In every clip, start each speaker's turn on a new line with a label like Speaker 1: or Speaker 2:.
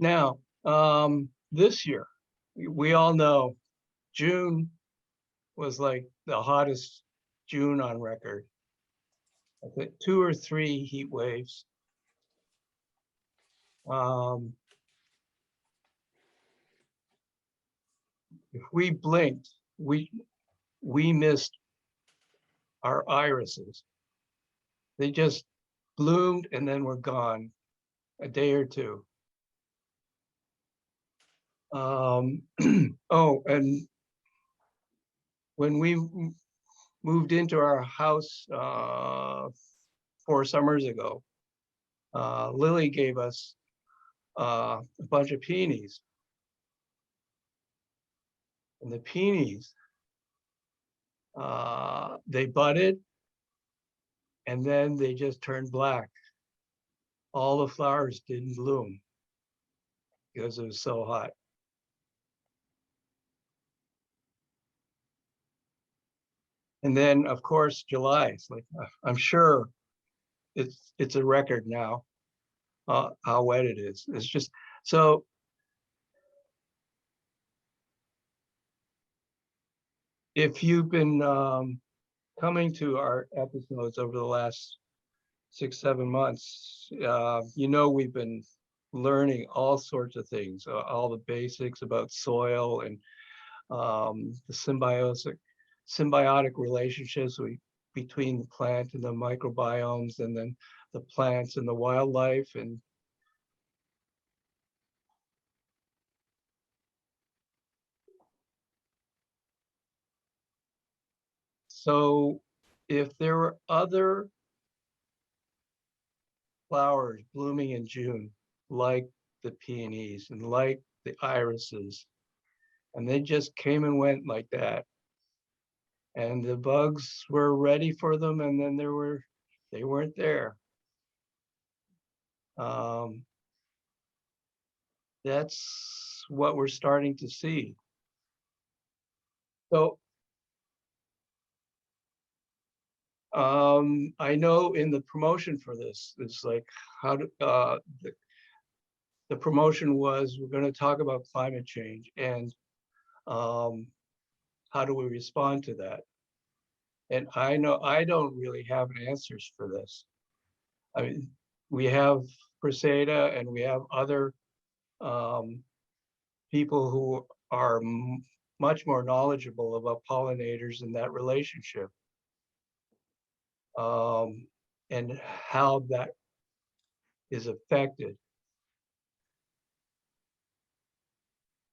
Speaker 1: Now, this year, we all know June was like the hottest June on record. I think 2 or 3 heat waves. If we blinked, we missed our irises. They just bloomed and then were gone a day or two. Oh, and when we moved into our house 4 summers ago, Lily gave us a bunch of peonies. And the peonies, they budded and then they just turned black. All the flowers didn't bloom because it was so hot. And then, of course, July. It's like I'm sure it's a record now how wet it is. It's just so. If you've been coming to our episodes over the last 6, 7 months, you know we've been learning all sorts of things, all the basics about soil and the symbiotic relationships between the plant and the microbiomes, and then the plants and the wildlife. And so if there were other flowers blooming in June, like the peonies and like the irises, and they just came and went like that, and the bugs were ready for them, and then they weren't there. Um, that's what we're starting to see. So I know in the promotion for this, it's like how to the promotion was, we're going to talk about climate change and how do we respond to that. And I know I don't really have answers for this. I mean, we have Preseda and we have other people who are much more knowledgeable about pollinators and that relationship, and how that is affected.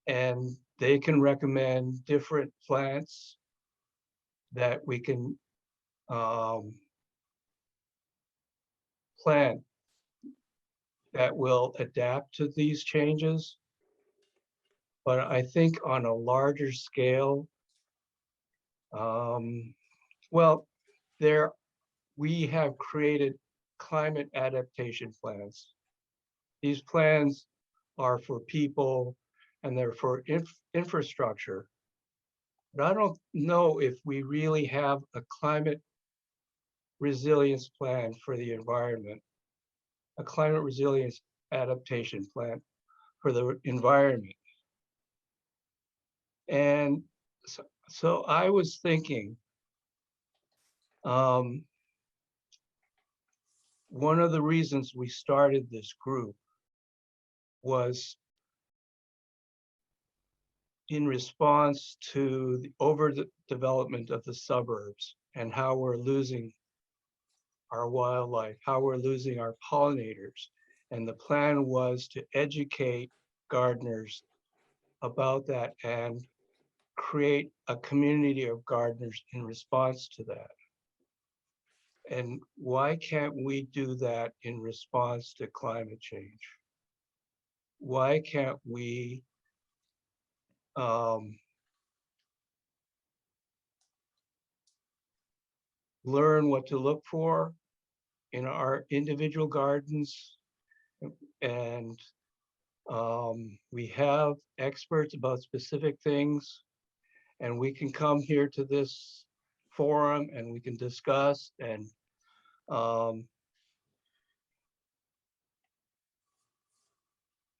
Speaker 1: And they can recommend different plants that we can plant that will adapt to these changes. But I think on a larger scale, well, we have created climate adaptation plans. These plans are for people and they're for infrastructure. But I don't know if we really have a climate resilience plan for the environment, a climate resilience adaptation plan for the environment. And so I was thinking, one of the reasons we started this group was in response to the overdevelopment of the suburbs and how we're losing our wildlife, how we're losing our pollinators. And the plan was to educate gardeners about that and create a community of gardeners in response to that. And why can't we do that in response to climate change? Why can't we learn what to look for in our individual gardens? And we have experts about specific things, and we can come here to this forum and we can discuss and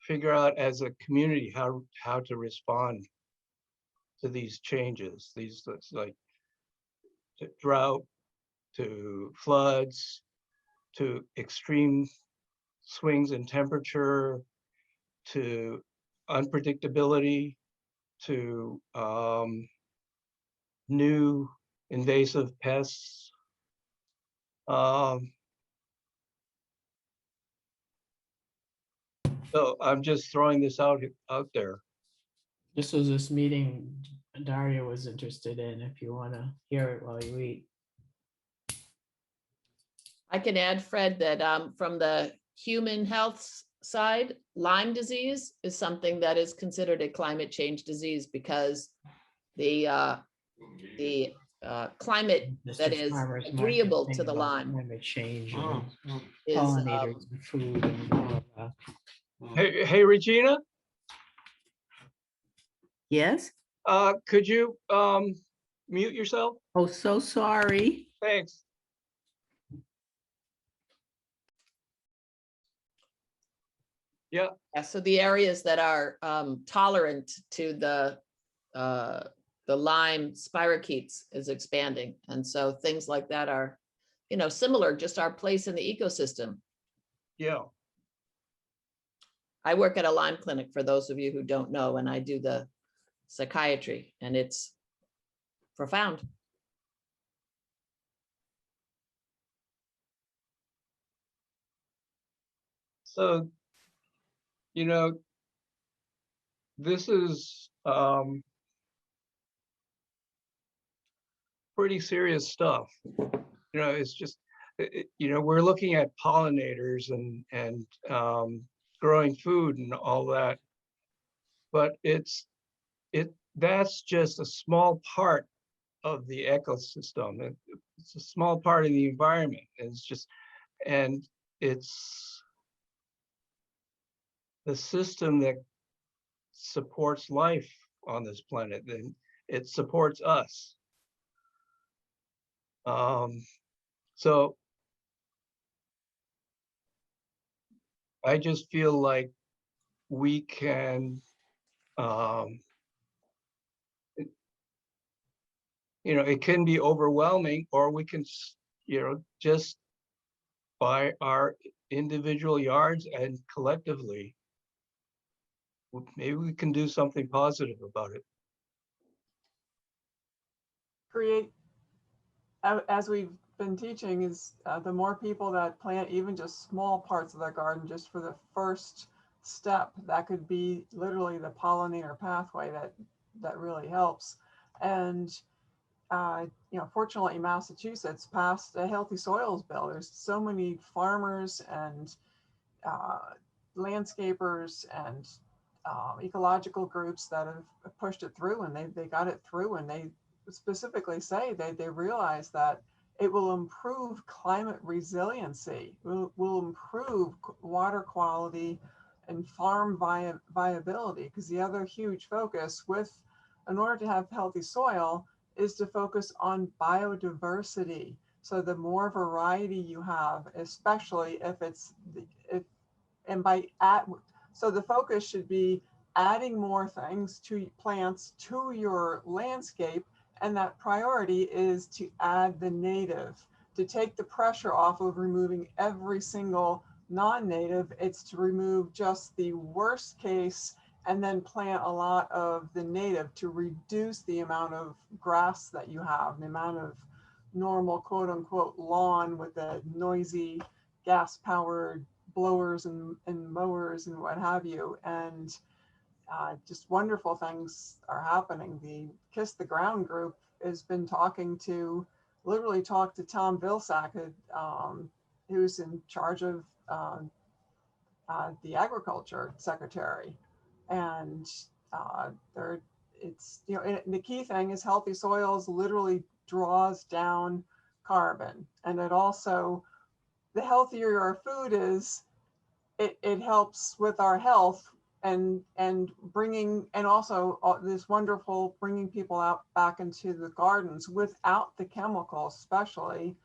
Speaker 1: figure out as a community how to respond to these changes, these like to drought, to floods, to extreme swings in temperature, to unpredictability, to new invasive pests. So I'm just throwing this out there.
Speaker 2: This was this meeting Daria was interested in, if you want to hear it while you eat.
Speaker 3: I can add, Fred, that from the human health side, Lyme disease is something that is considered a climate change disease because the climate that is agreeable to the Lyme
Speaker 2: Climate change and
Speaker 3: is
Speaker 2: pollinators and food and all of that.
Speaker 1: Hey, Regina,
Speaker 4: Yes?
Speaker 1: could you mute yourself?
Speaker 4: Oh, so sorry.
Speaker 1: Thanks. Yeah.
Speaker 3: yeah, so the areas that are tolerant to the Lyme spirochetes is expanding. And so things like that are, similar, just our place in the ecosystem.
Speaker 1: Yeah.
Speaker 3: I work at a Lyme clinic, for those of you who don't know, and I do the psychiatry, and it's profound.
Speaker 1: So, this is pretty serious stuff. It's just, we're looking at pollinators and growing food and all that, but that's just a small part of the ecosystem. It's a small part of the environment. And it's the system that supports life on this planet, and it supports us. So I just feel like we can, it can be overwhelming, or we can, just by our individual yards and collectively, maybe we can do something positive about it.
Speaker 5: Create, as we've been teaching, is the more people that plant even just small parts of their garden, just for the first step, that could be literally the pollinator pathway that really helps. And fortunately, Massachusetts passed a healthy soils bill. There's so many farmers and landscapers and ecological groups that have pushed it through, and they got it through, and they specifically say they realize that it will improve climate resiliency, will improve water quality and farm viability. Because the other huge focus in order to have healthy soil is to focus on biodiversity. So the more variety you have, especially so the focus should be adding more things to plants to your landscape, and that priority is to add the native, to take the pressure off of removing every single non-native. It's to remove just the worst case and then plant a lot of the native to reduce the amount of grass that you have, the amount of normal quote unquote lawn with the noisy gas powered blowers and mowers and what have you. And just wonderful things are happening. The Kiss the Ground group has been literally talked to Tom Vilsack, who's in charge of the agriculture secretary. And the key thing is healthy soils literally draws down carbon. And it also, the healthier our food is, it helps with our health and also this wonderful bringing people out back into the gardens without the chemicals. Especially,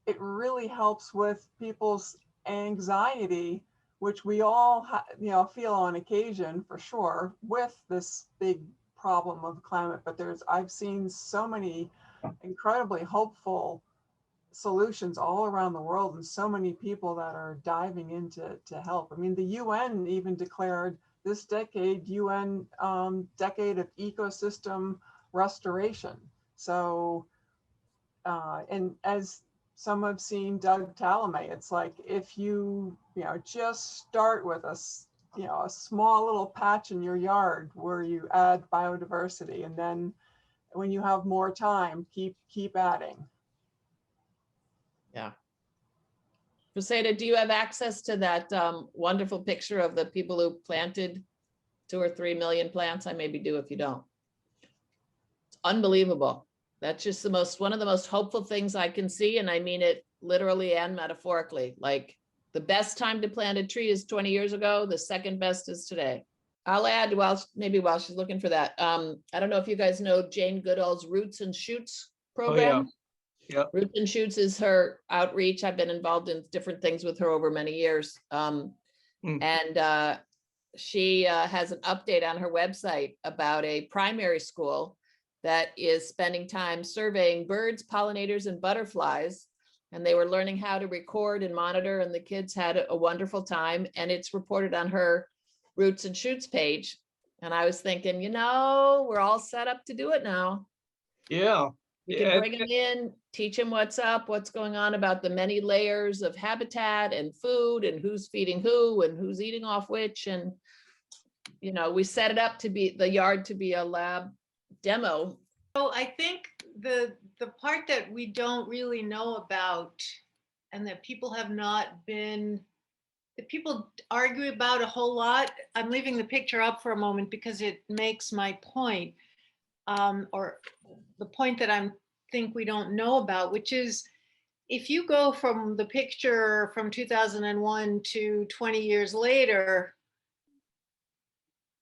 Speaker 5: it really helps with people's anxiety which we all feel on occasion for sure with this big problem of climate. But I've seen so many incredibly hopeful solutions all around the world, and so many people that are diving into to help. I mean, the UN even declared this decade UN decade of ecosystem restoration. So, and as some have seen Doug Talamay, it's like if you just start with a small little patch in your yard where you add biodiversity, and then when you have more time, keep adding.
Speaker 3: Yeah. Puseda, do you have access to that wonderful picture of the people who planted 2 or 3 million plants? I maybe do if you don't. It's unbelievable. That's just one of the most hopeful things I can see. And I mean it literally and metaphorically. Like, the best time to plant a tree is 20 years ago. The second best is today. I'll add, maybe while she's looking for that, I don't know if you guys know Jane Goodall's Roots and Shoots program.
Speaker 1: Yeah.
Speaker 3: Roots and Shoots is her outreach. I've been involved in different things with her over many years. And she has an update on her website about a primary school that is spending time surveying birds, pollinators, and butterflies. And they were learning how to record and monitor, and the kids had a wonderful time. And it's reported on her Roots and Shoots page. And I was thinking, we're all set up to do it now.
Speaker 1: Yeah.
Speaker 3: We can bring them in, teach them what's up, what's going on about the many layers of habitat and food, and who's feeding who and who's eating off which. And, we set it up to be the yard to be a lab demo.
Speaker 6: So I think the part that we don't really know about, and that people argue about a whole lot. I'm leaving the picture up for a moment because it makes my point, or the point that I think we don't know about, which is, if you go from the picture from 2001 to 20 years later,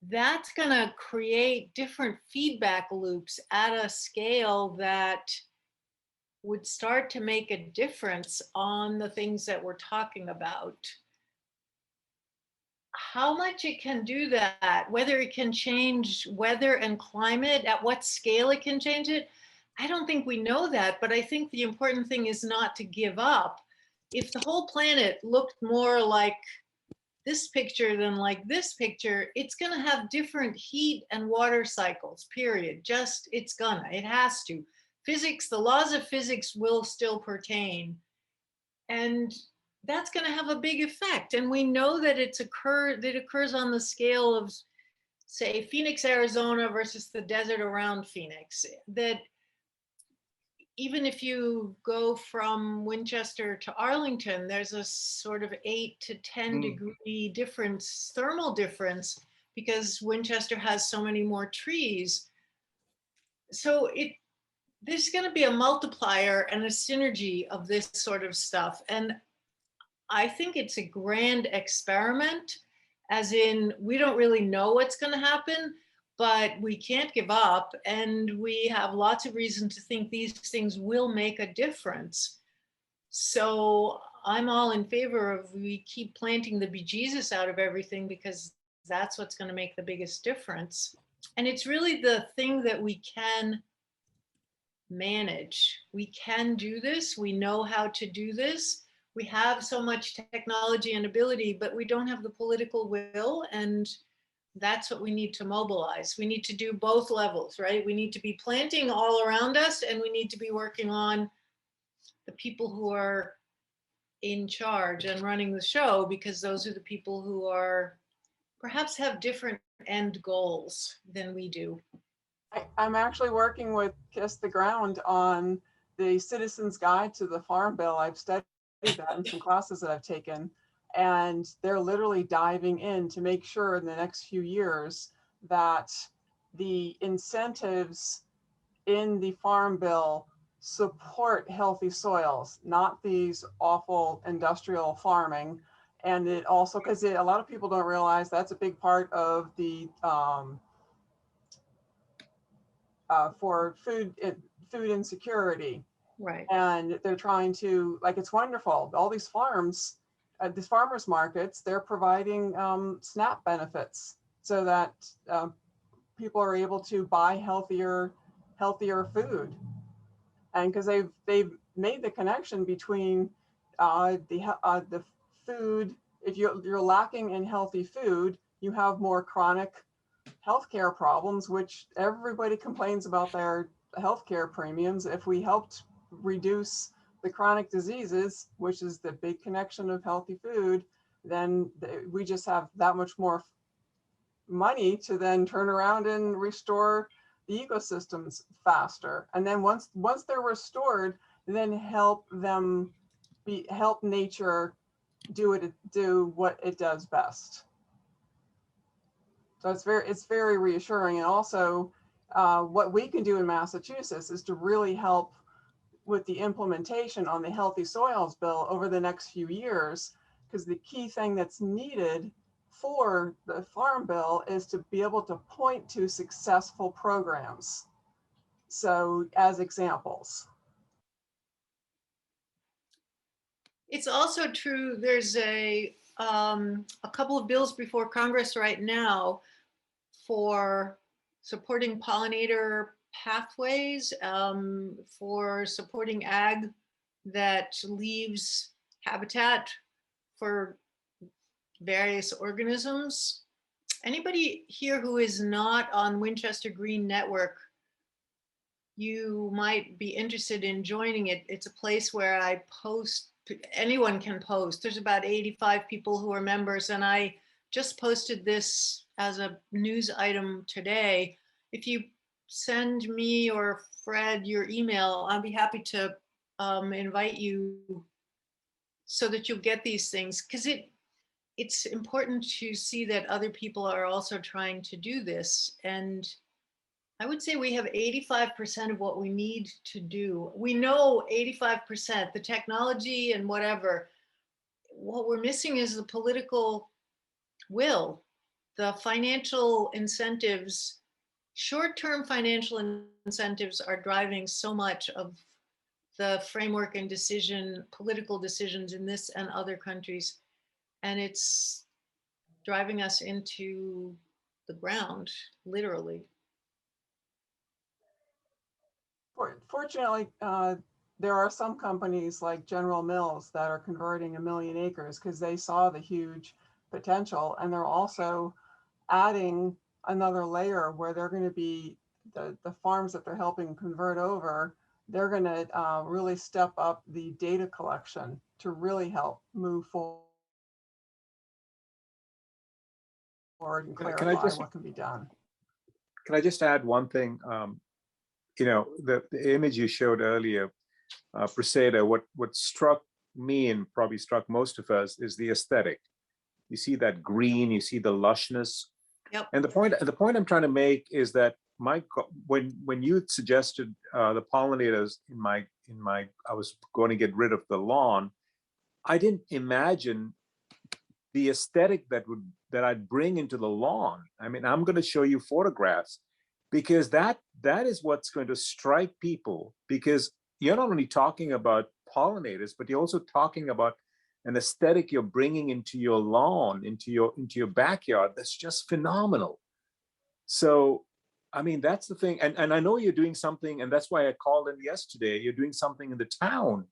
Speaker 6: that's going to create different feedback loops at a scale that would start to make a difference on the things that we're talking about. How much it can do that, whether it can change weather and climate, at what scale it can change it, I don't think we know that. But I think the important thing is not to give up. If the whole planet looked more like this picture than like this picture, it's going to have different heat and water cycles, period. It has to. Physics, the laws of physics will still pertain. And that's going to have a big effect. And we know that it occurs on the scale of, say, Phoenix, Arizona versus the desert around Phoenix. That even if you go from Winchester to Arlington, there's a sort of 8 to 10 degree difference, thermal difference, because Winchester has so many more trees. So there's going to be a multiplier and a synergy of this sort of stuff. And I think it's a grand experiment, as in, we don't really know what's going to happen, but we can't give up. And we have lots of reason to think these things will make a difference. So I'm all in favor of, we keep planting the bejesus out of everything, because that's what's going to make the biggest difference. And it's really the thing that we can manage. We can do this. We know how to do this. We have so much technology and ability, but we don't have the political will. And that's what we need to mobilize. We need to do both levels, right? We need to be planting all around us, and we need to be working on the people who are in charge and running the show, because those are the people who are perhaps have different end goals than we do.
Speaker 5: I'm actually working with Kiss the Ground on the Citizen's Guide to the Farm Bill. I've studied that in some classes that I've taken, and they're literally diving in to make sure in the next few years that the incentives in the Farm Bill support healthy soils, not these awful industrial farming. And it also, because a lot of people don't realize that's a big part of the for food insecurity.
Speaker 6: Right.
Speaker 5: And they're trying to, like, it's wonderful. All these farms at these farmers markets, they're providing SNAP benefits so that people are able to buy healthier food. And because they've made the connection between the food, if you're lacking in healthy food, you have more chronic healthcare problems, which everybody complains about their healthcare premiums. If we helped reduce the chronic diseases, which is the big connection of healthy food, then we just have that much more money to then turn around and restore the ecosystems faster. And then once they're restored, then help nature do what it does best. So it's very reassuring. And also what we can do in Massachusetts is to really help with the implementation on the Healthy Soils Bill over the next few years, because the key thing that's needed for the Farm Bill is to be able to point to successful programs. So as examples.
Speaker 6: It's also true, there's a couple of bills before Congress right now for supporting pollinator pathways, for supporting ag that leaves habitat for various organisms. Anybody here who is not on Winchester Green Network, you might be interested in joining it. It's a place where I post, anyone can post. There's about 85 people who are members, and I just posted this as a news item today. If you send me or Fred your email, I'll be happy to invite you so that you'll get these things, because it's important to see that other people are also trying to do this. And I would say we have 85% of what we need to do. We know 85%, the technology and whatever. What we're missing is the political will, the financial incentives. Short-term financial incentives are driving so much of the framework and political decisions in this and other countries. And it's driving us into the ground, literally.
Speaker 5: Fortunately, there are some companies like General Mills that are converting 1 million acres because they saw the huge potential, and they're also adding another layer where they're going to be the farms that they're helping convert over. They're going to really step up the data collection to really help move forward and clarify what can be done.
Speaker 7: Can I just add one thing? You know, the image you showed earlier, Preseda, what struck me and probably struck most of us is the aesthetic. You see that green, you see the lushness.
Speaker 6: Yep.
Speaker 7: And the point I'm trying to make is that when you suggested the pollinators I was going to get rid of the lawn, I didn't imagine the aesthetic that I'd bring into the lawn. I mean, I'm going to show you photographs, because that is what's going to strike people, because you're not only talking about pollinators, but you're also talking about an aesthetic you're bringing into your lawn, into your backyard. That's just phenomenal. So, I mean, that's the thing. And I know you're doing something, and that's why I called in yesterday. You're doing something in the town.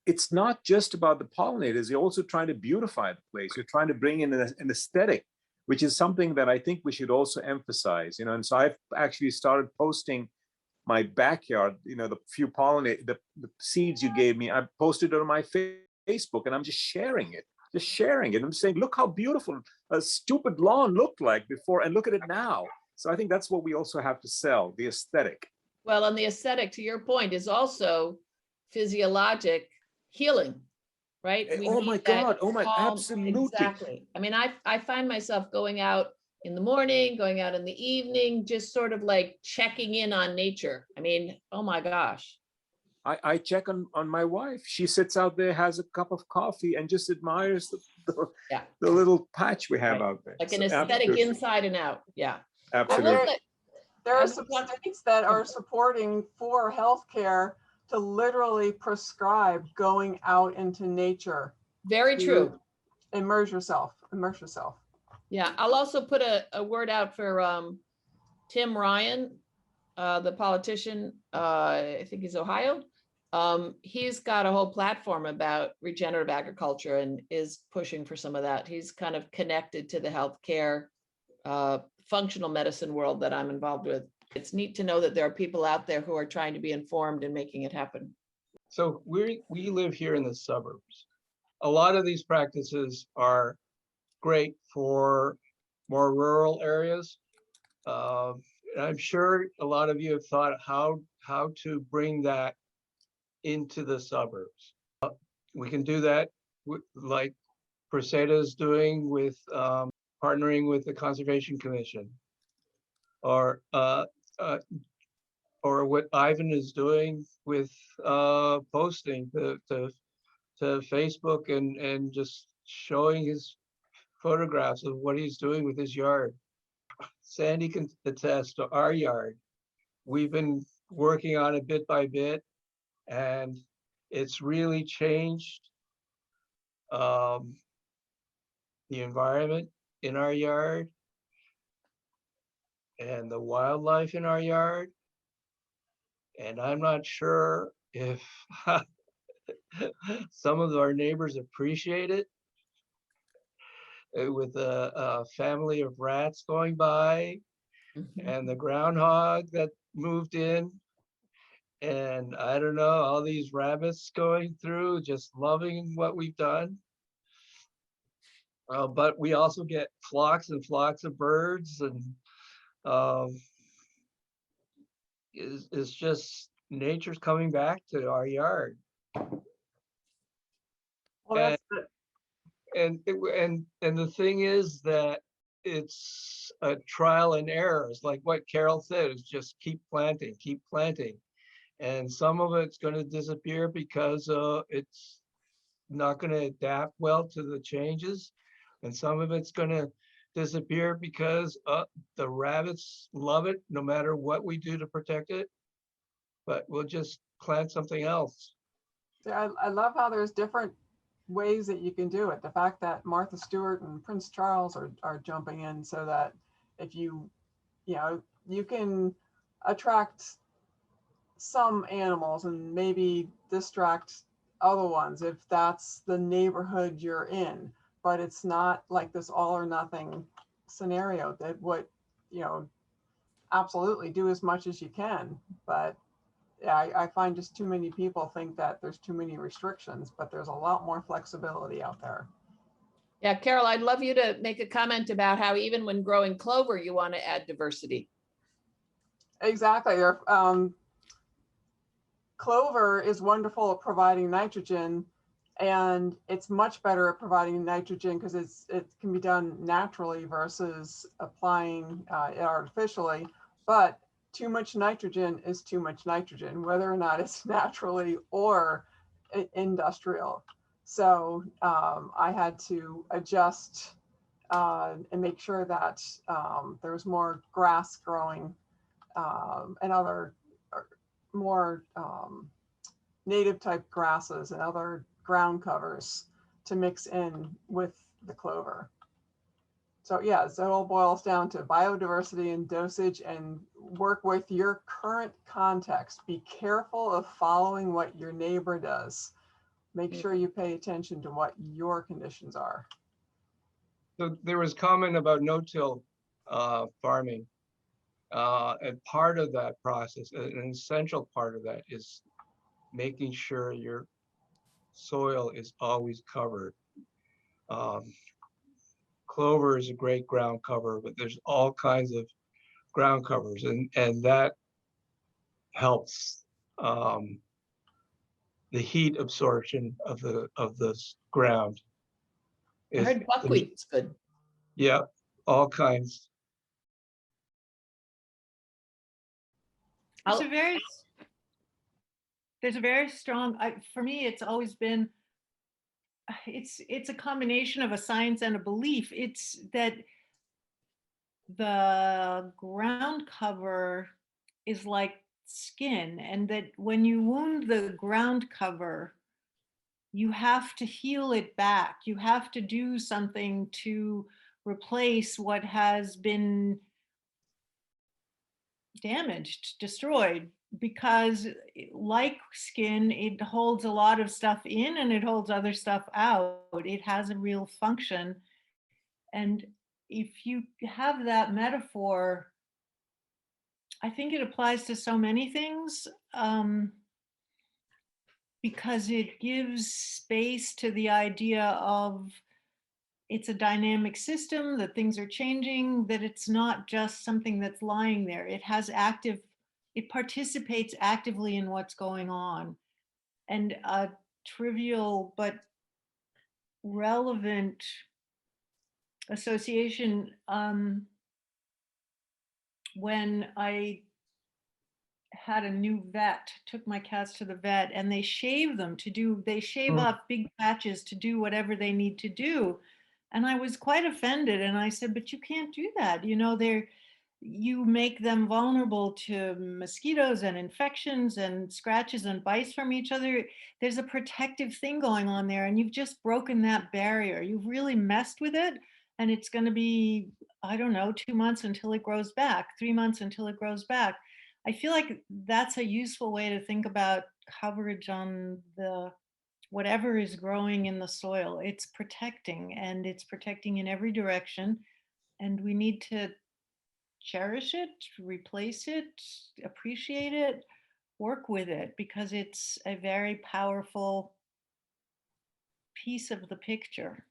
Speaker 7: It's not just about the pollinators. You're also trying to beautify the place. You're trying to bring in an aesthetic, which is something that I think we should also emphasize. You know, and so I've actually started posting my backyard. You know, the few the seeds you gave me. I posted it on my Facebook, and I'm just sharing it. I'm saying, look how beautiful a stupid lawn looked like before, and look at it now. So I think that's what we also have to sell, the aesthetic.
Speaker 3: Well, and the aesthetic, to your point, is also physiologic healing, right? We
Speaker 7: Oh
Speaker 3: need
Speaker 7: my
Speaker 3: that
Speaker 7: God. Oh my,
Speaker 3: calm-
Speaker 7: absolutely.
Speaker 3: Exactly. I mean, I find myself going out in the morning, going out in the evening, just sort of like checking in on nature. I mean, oh my gosh.
Speaker 7: I check on my wife. She sits out there, has a cup of coffee, and just admires the little patch we have out there.
Speaker 3: Like an
Speaker 7: So,
Speaker 3: aesthetic
Speaker 7: absolutely.
Speaker 3: inside and out. Yeah.
Speaker 7: Absolutely.
Speaker 5: There are some states that are supporting for healthcare to literally prescribe going out into nature.
Speaker 3: Very true.
Speaker 5: immerse yourself, immerse yourself.
Speaker 3: Yeah, I'll also put a word out for Tim Ryan, the politician, I think he's Ohio. He's got a whole platform about regenerative agriculture and is pushing for some of that. He's kind of connected to the healthcare, functional medicine world that I'm involved with. It's neat to know that there are people out there who are trying to be informed and making it happen.
Speaker 1: So we live here in the suburbs. A lot of these practices are great for more rural areas. And I'm sure a lot of you have thought how to bring that into the suburbs. We can do that like Preseda is doing with partnering with the Conservation Commission, or what Ivan is doing with posting to Facebook and just showing his photographs of what he's doing with his yard. Sandy can attest to our yard. We've been working on it bit by bit, and it's really changed the environment in our yard and the wildlife in our yard. And I'm not sure if some of our neighbors appreciate it. With a family of rats going by and the groundhog that moved in, and I don't know, all these rabbits going through, just loving what we've done. But we also get flocks and flocks of birds, and it's just nature's coming back to our yard.
Speaker 5: Well, that's the-
Speaker 1: And the thing is that it's a trial and error. It's like what Carol said, is just keep planting. And some of it's going to disappear because it's not going to adapt well to the changes. And some of it's going to disappear because the rabbits love it no matter what we do to protect it. But we'll just plant something else.
Speaker 5: Yeah, I love how there's different ways that you can do it. The fact that Martha Stewart and Prince Charles are jumping in, so that if you can attract some animals and maybe distract other ones if that's the neighborhood you're in. But it's not like this all or nothing scenario that would, absolutely do as much as you can. But yeah, I find just too many people think that there's too many restrictions, but there's a lot more flexibility out there.
Speaker 3: Yeah, Carol, I'd love you to make a comment about how even when growing clover, you want to add diversity.
Speaker 5: Exactly. Clover is wonderful at providing nitrogen, and it's much better at providing nitrogen because it can be done naturally versus applying it artificially. But too much nitrogen is too much nitrogen, whether or not it's naturally or industrial. So I had to adjust and make sure that there's more grass growing and other more native type grasses and other ground covers to mix in with the clover. So yeah, so it all boils down to biodiversity and dosage, and work with your current context. Be careful of following what your neighbor does. Make sure you pay attention to what your conditions are.
Speaker 1: So there was comment about no-till farming. And part of that process, an essential part of that, is making sure your soil is always covered. Clover is a great ground cover, but there's all kinds of ground covers, and that helps the heat absorption of the ground.
Speaker 3: I heard buckwheat's good.
Speaker 1: Yeah, all kinds.
Speaker 6: There's a very strong, for me, it's always been, it's a combination of a science and a belief. It's that the ground cover is like skin, and that when you wound the ground cover, you have to heal it back. You have to do something to replace what has been damaged, destroyed, because like skin, it holds a lot of stuff in and it holds other stuff out. It has a real function. And if you have that metaphor, I think it applies to so many things, because it gives space to the idea of it's a dynamic system, that things are changing, that it's not just something that's lying there. It has active, it participates actively in what's going on. And a trivial but relevant association, when I had a new vet, took my cats to the vet, and they shave them to do, they shave up big patches to do whatever they need to do. And I was quite offended. And I said, but you can't do that. You know, you make them vulnerable to mosquitoes and infections and scratches and bites from each other. There's a protective thing going on there, and you've just broken that barrier. You've really messed with it. And it's going to be, I don't know, 2 months until it grows back, 3 months until it grows back. I feel like that's a useful way to think about coverage on the whatever is growing in the soil. It's protecting, and it's protecting in every direction. And we need to cherish it, replace it, appreciate it, work with it, because it's a very powerful piece of the picture.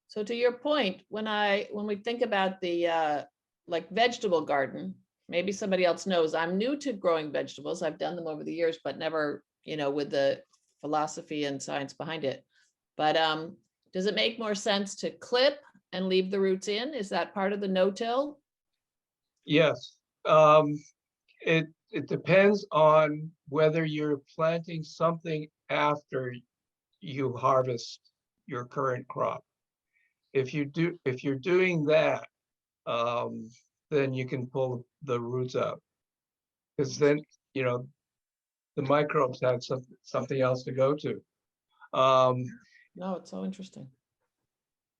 Speaker 3: So to your point, when we think about the like vegetable garden, maybe somebody else knows, I'm new to growing vegetables. I've done them over the years, but never, you know, with the philosophy and science behind it. But does it make more sense to clip and leave the roots in? Is that part of the no-till?
Speaker 1: Yes. It depends on whether you're planting something after you harvest your current crop. If you're doing that, then you can pull the roots out, because then, you know, the microbes have something else to go to.
Speaker 3: No, it's so interesting.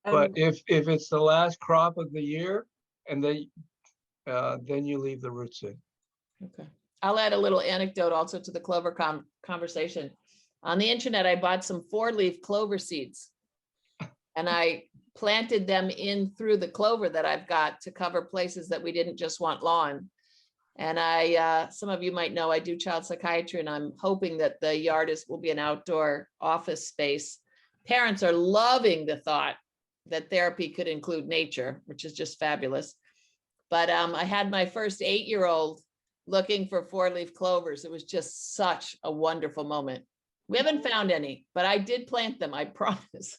Speaker 1: But
Speaker 5: And
Speaker 1: if it's the last crop of the year, and then you leave the roots in.
Speaker 3: Okay. I'll add a little anecdote also to the clover conversation. On the internet, I bought some 4-leaf clover seeds, and I planted them in through the clover that I've got to cover places that we didn't just want lawn. And some of you might know I do child psychiatry, and I'm hoping that the yard will be an outdoor office space. Parents are loving the thought that therapy could include nature, which is just fabulous. But I had my first 8-year-old looking for 4-leaf clovers. It was just such a wonderful moment. We haven't found any, but I did plant them, I promise.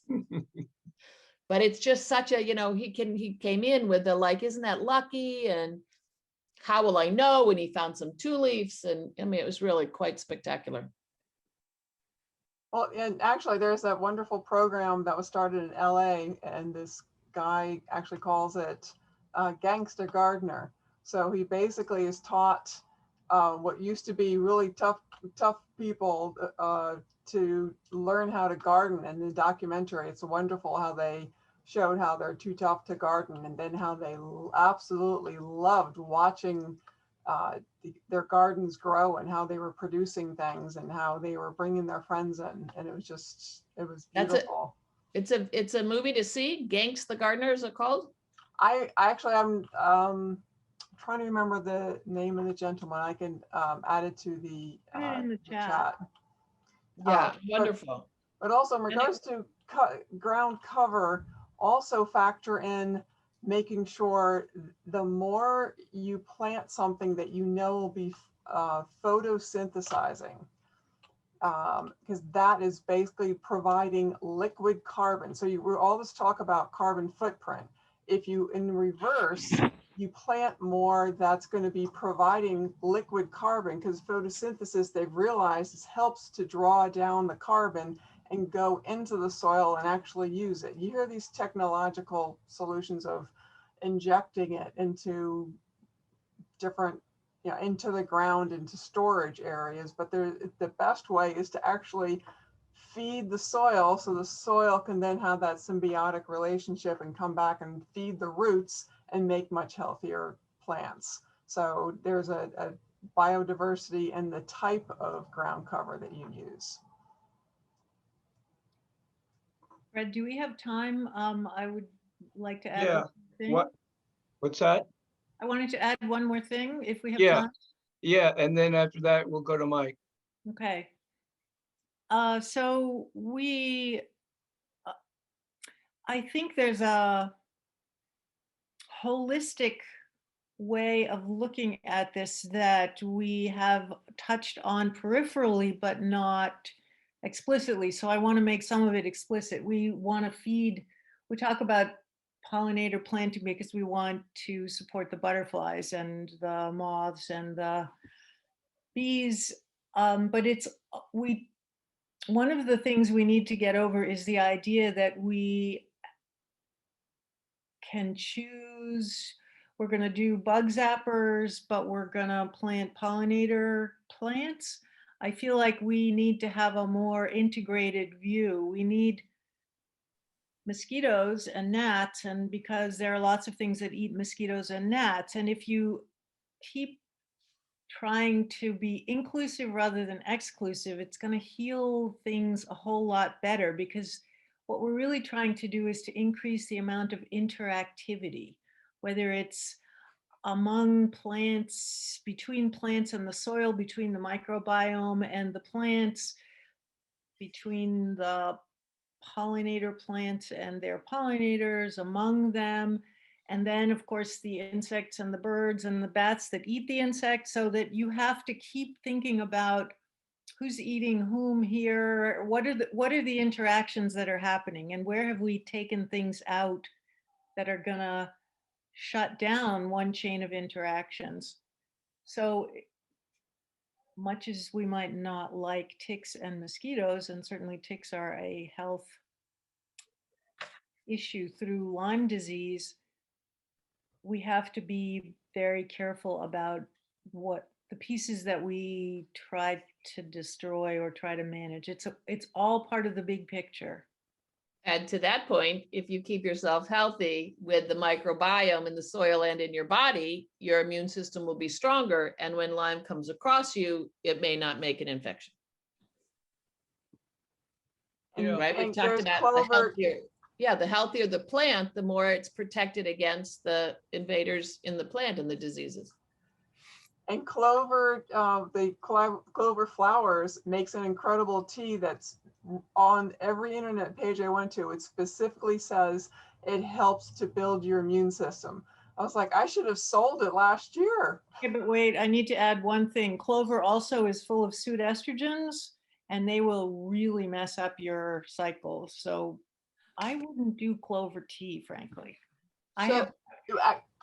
Speaker 3: But it's just such a, you know, he came in with the like, isn't that lucky? And how will I know? And he found some 2-leaves, and I mean, it was really quite spectacular.
Speaker 5: well, and actually there's that wonderful program that was started in LA, and this guy actually calls it Gangster Gardener. So he basically is taught what used to be really tough people to learn how to garden. And in the documentary, it's wonderful how they showed how they're too tough to garden, and then how they absolutely loved watching their gardens grow, and how they were producing things, and how they were bringing their friends in. And it was beautiful.
Speaker 3: It's a movie to see. Jenks the Gardener, is it called?
Speaker 5: I actually am trying to remember the name of the gentleman. I can add it to the
Speaker 6: In the chat.
Speaker 5: chat.
Speaker 3: Yeah, wonderful.
Speaker 5: But also in regards to ground cover, also factor in making sure the more you plant something that you know will be photosynthesizing, because that is basically providing liquid carbon. So we always talk about carbon footprint. If you, in reverse, you plant more that's going to be providing liquid carbon, because photosynthesis, they've realized, helps to draw down the carbon and go into the soil and actually use it. You hear these technological solutions of injecting it into different, you know, into the ground, into storage areas, but the best way is to actually feed the soil so the soil can then have that symbiotic relationship and come back and feed the roots and make much healthier plants. So there's a biodiversity in the type of ground cover that you use.
Speaker 6: Fred, do we have time? I would like to add
Speaker 1: Yeah.
Speaker 6: one thing.
Speaker 1: What's that?
Speaker 6: I wanted to add one more thing if we have
Speaker 1: Yeah.
Speaker 6: time.
Speaker 1: Yeah, and then after that, we'll go to Mike.
Speaker 6: Okay. So I think there's a holistic way of looking at this that we have touched on peripherally, but not explicitly. So I want to make some of it explicit. We want to feed, we talk about pollinator planting because we want to support the butterflies and the moths and the bees. But one of the things we need to get over is the idea that we can choose, we're going to do bug zappers, but we're going to plant pollinator plants. I feel like we need to have a more integrated view. We need mosquitoes and gnats, and because there are lots of things that eat mosquitoes and gnats, and if you keep trying to be inclusive rather than exclusive, it's going to heal things a whole lot better, because what we're really trying to do is to increase the amount of interactivity, whether it's among plants, between plants and the soil, between the microbiome and the plants, between the pollinator plants and their pollinators, among them, and then of course the insects and the birds and the bats that eat the insects, so that you have to keep thinking about who's eating whom here, what are the interactions that are happening, and where have we taken things out that are gonna shut down one chain of interactions. So much as we might not like ticks and mosquitoes, and certainly ticks are a health issue through Lyme disease, we have to be very careful about what the pieces that we try to destroy or try to manage. It's all part of the big picture.
Speaker 3: And to that point, if you keep yourself healthy with the microbiome in the soil and in your body, your immune system will be stronger. And when Lyme comes across you, it may not make an infection.
Speaker 1: Yeah.
Speaker 3: Right? We've
Speaker 5: And
Speaker 3: talked
Speaker 5: there's
Speaker 3: about
Speaker 5: clover.
Speaker 3: the healthier the plant, the more it's protected against the invaders in the plant and the diseases.
Speaker 5: And clover, the clover flowers makes an incredible tea that's on every internet page I went to. It specifically says it helps to build your immune system. I was like, I should have sold it last year.
Speaker 6: Okay, but wait, I need to add one thing. Clover also is full of pseudoestrogens, and they will really mess up your cycle. So I wouldn't do clover tea, frankly. I
Speaker 3: So-
Speaker 6: have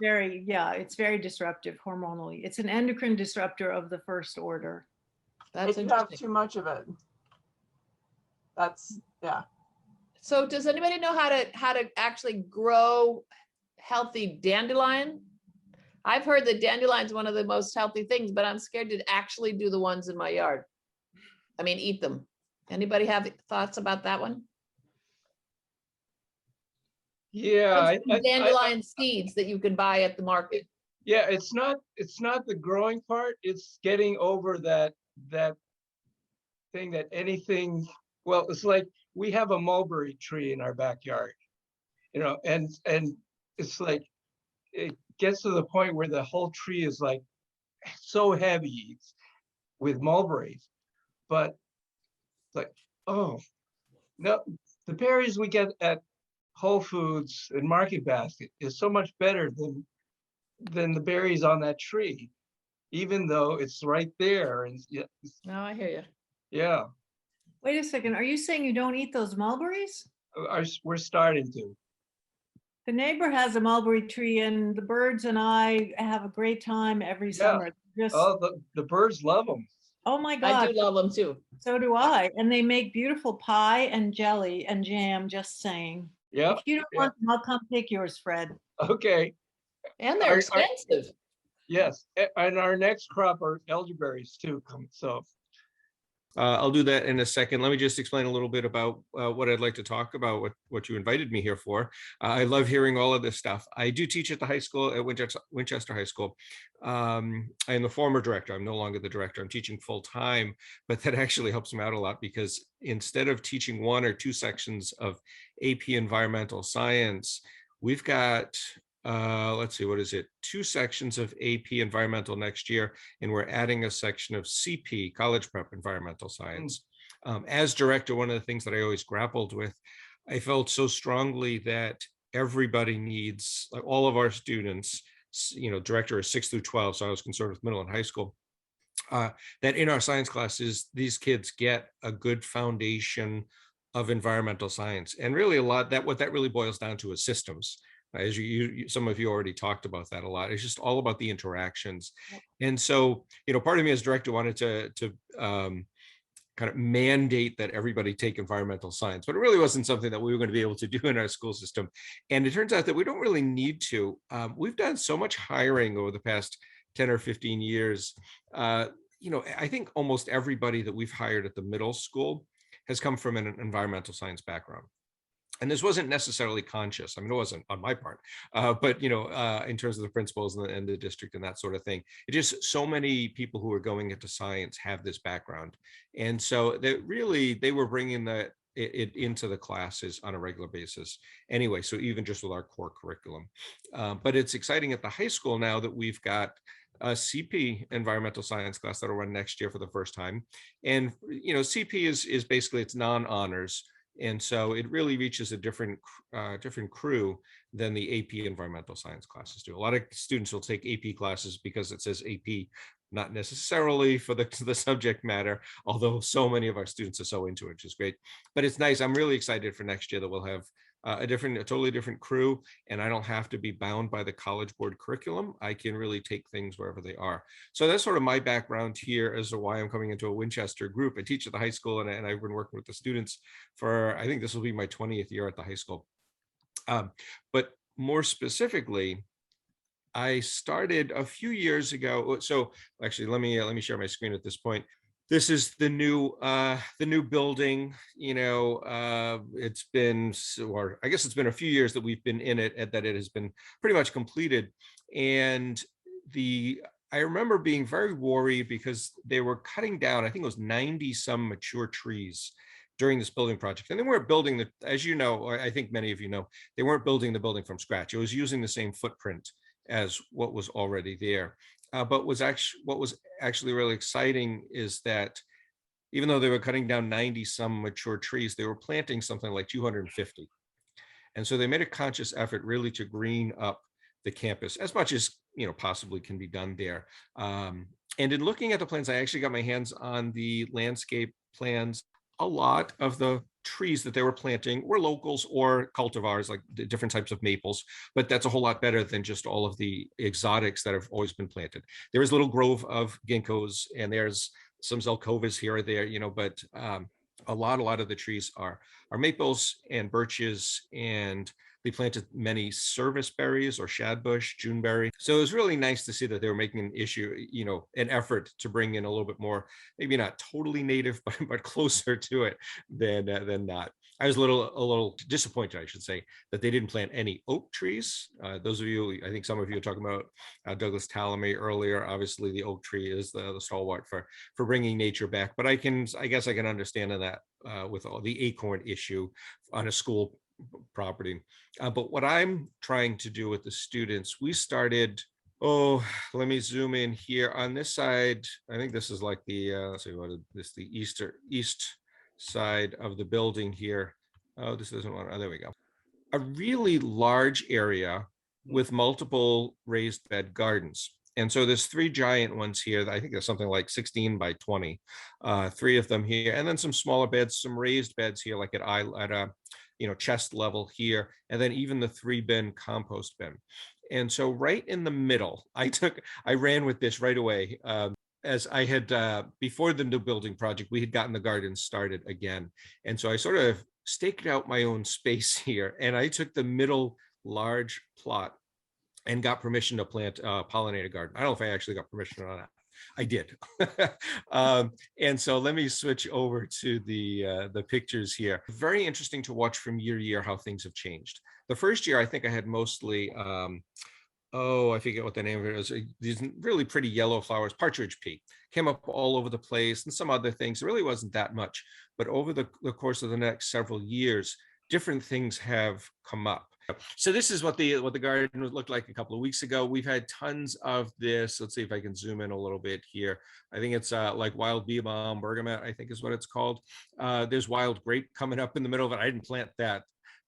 Speaker 6: it's very disruptive hormonally. It's an endocrine disruptor of the first order.
Speaker 3: That's
Speaker 5: If you have
Speaker 3: interesting.
Speaker 5: too much of it. That's, yeah.
Speaker 3: So does anybody know how to actually grow healthy dandelion? I've heard that dandelion is one of the most healthy things, but I'm scared to actually do the ones in my yard. I mean, eat them. Anybody have thoughts about that one?
Speaker 1: Yeah,
Speaker 3: Dandelion seeds that you can buy at the market.
Speaker 1: yeah, it's not the growing part, it's getting over that thing that anything, well, it's like we have a mulberry tree in our backyard, and it's like it gets to the point where the whole tree is like so heavy with mulberries, but it's like, oh no, the berries we get at Whole Foods and Market Basket is so much better than the berries on that tree, even though it's right there. And
Speaker 3: No, I hear you.
Speaker 1: yeah,
Speaker 6: Wait a second, are you saying you don't eat those mulberries?
Speaker 1: we're starting to.
Speaker 6: The neighbor has a mulberry tree, and the birds and I have a great time every
Speaker 1: Yeah.
Speaker 6: summer. Just,
Speaker 1: Oh, the birds love them.
Speaker 6: oh my
Speaker 3: I
Speaker 6: God,
Speaker 3: do love them too.
Speaker 6: so do I. And they make beautiful pie and jelly and jam, just saying.
Speaker 1: Yeah,
Speaker 6: If you don't want them, I'll come pick yours, Fred.
Speaker 1: okay,
Speaker 3: And they're expensive.
Speaker 1: yes. And our next crop are elderberries too. So
Speaker 8: I'll do that in a second. Let me just explain a little bit about what I'd like to talk about, what you invited me here for. I love hearing all of this stuff. I do teach at the high school at Winchester High School. I am the former director. I'm no longer the director. I'm teaching full time, but that actually helps me out a lot because instead of teaching 1 or 2 sections of AP Environmental Science, we've got let's see, what is it? 2 sections of AP Environmental next year, and we're adding a section of CP, College Prep Environmental Science. As director, one of the things that I always grappled with, I felt so strongly that everybody needs, like all of our students, director is 6 through 12, so I was concerned with middle and high school, that in our science classes, these kids get a good foundation of environmental science. And really what that really boils down to is systems. As some of you already talked about that a lot. It's just all about the interactions. And so, part of me as director wanted to kind of mandate that everybody take environmental science, but it really wasn't something that we were going to be able to do in our school system. And it turns out that we don't really need to. We've done so much hiring over the past 10 or 15 years. I think almost everybody that we've hired at the middle school has come from an environmental science background. And this wasn't necessarily conscious. I mean, it wasn't on my part, but in terms of the principals and the district and that sort of thing, it just so many people who are going into science have this background, and so they were bringing it into the classes on a regular basis. Anyway, so even just with our core curriculum, but it's exciting at the high school now that we've got a CP environmental science class that'll run next year for the first time, and CP is basically it's non-honors. And so it really reaches a different crew than the AP environmental science classes do. A lot of students will take AP classes because it says AP, not necessarily for the subject matter, although so many of our students are so into it, which is great. But it's nice. I'm really excited for next year that we'll have a totally different crew, and I don't have to be bound by the College Board curriculum. I can really take things wherever they are. So that's sort of my background here as to why I'm coming into a Winchester group. I teach at the high school, and I've been working with the students for, I think this will be my 20th year at the high school. But more specifically, I started a few years ago. So actually, let me share my screen at this point. This is the new building. It's been, or I guess it's been a few years that we've been in it, and that it has been pretty much completed. And I remember being very worried because they were cutting down, I think it was 90 some mature trees during this building project. And they weren't building as you know, or I think many of you know, they weren't building the building from scratch. It was using the same footprint as what was already there. But what was actually really exciting is that even though they were cutting down 90 some mature trees, they were planting something like 250. And so they made a conscious effort really to green up the campus as much as possibly can be done there. And in looking at the plans, I actually got my hands on the landscape plans. A lot of the trees that they were planting were locals or cultivars, like the different types of maples, but that's a whole lot better than just all of the exotics that have always been planted. There is a little grove of ginkgos, and there's some zelkovas here or there, but a lot of the trees are maples and birches, and they planted many service berries or shadbush, Juneberry. So it was really nice to see that they were making an issue, an effort to bring in a little bit more, maybe not totally native, but closer to it than not. I was a little disappointed, I should say, that they didn't plant any oak trees. Those of you, I think some of you were talking about Douglas Talamy earlier. Obviously, the oak tree is the stalwart for bringing nature back. But I guess I can understand that with all the acorn issue on a school property. But what I'm trying to do with the students, we started, let me zoom in here on this side. I think this is like the, let's see, what is this, the east side of the building here. Oh, this doesn't want, there we go. A really large area with multiple raised bed gardens. And so there's 3 giant ones here. I think there's something like 16 by 20, 3 of them here, and then some smaller beds, some raised beds here, like at a chest level here, and then even the 3-bin compost bin. And so right in the middle, I ran with this right away. As I had, before the new building project, we had gotten the gardens started again. And so I sort of staked out my own space here, and I took the middle large plot and got permission to plant a pollinator garden. I don't know if I actually got permission on that, I did. And so let me switch over to the pictures here. Very interesting to watch from year to year how things have changed. The first year, I think I had mostly, I forget what the name of it is. These really pretty yellow flowers, partridge pea, came up all over the place, and some other things. It really wasn't that much. But over the course of the next several years, different things have come up. So this is what the garden looked like a couple of weeks ago. We've had tons of this. Let's see if I can zoom in a little bit here. I think it's like wild bee balm, bergamot, I think is what it's called. There's wild grape coming up in the middle of it. I didn't plant that.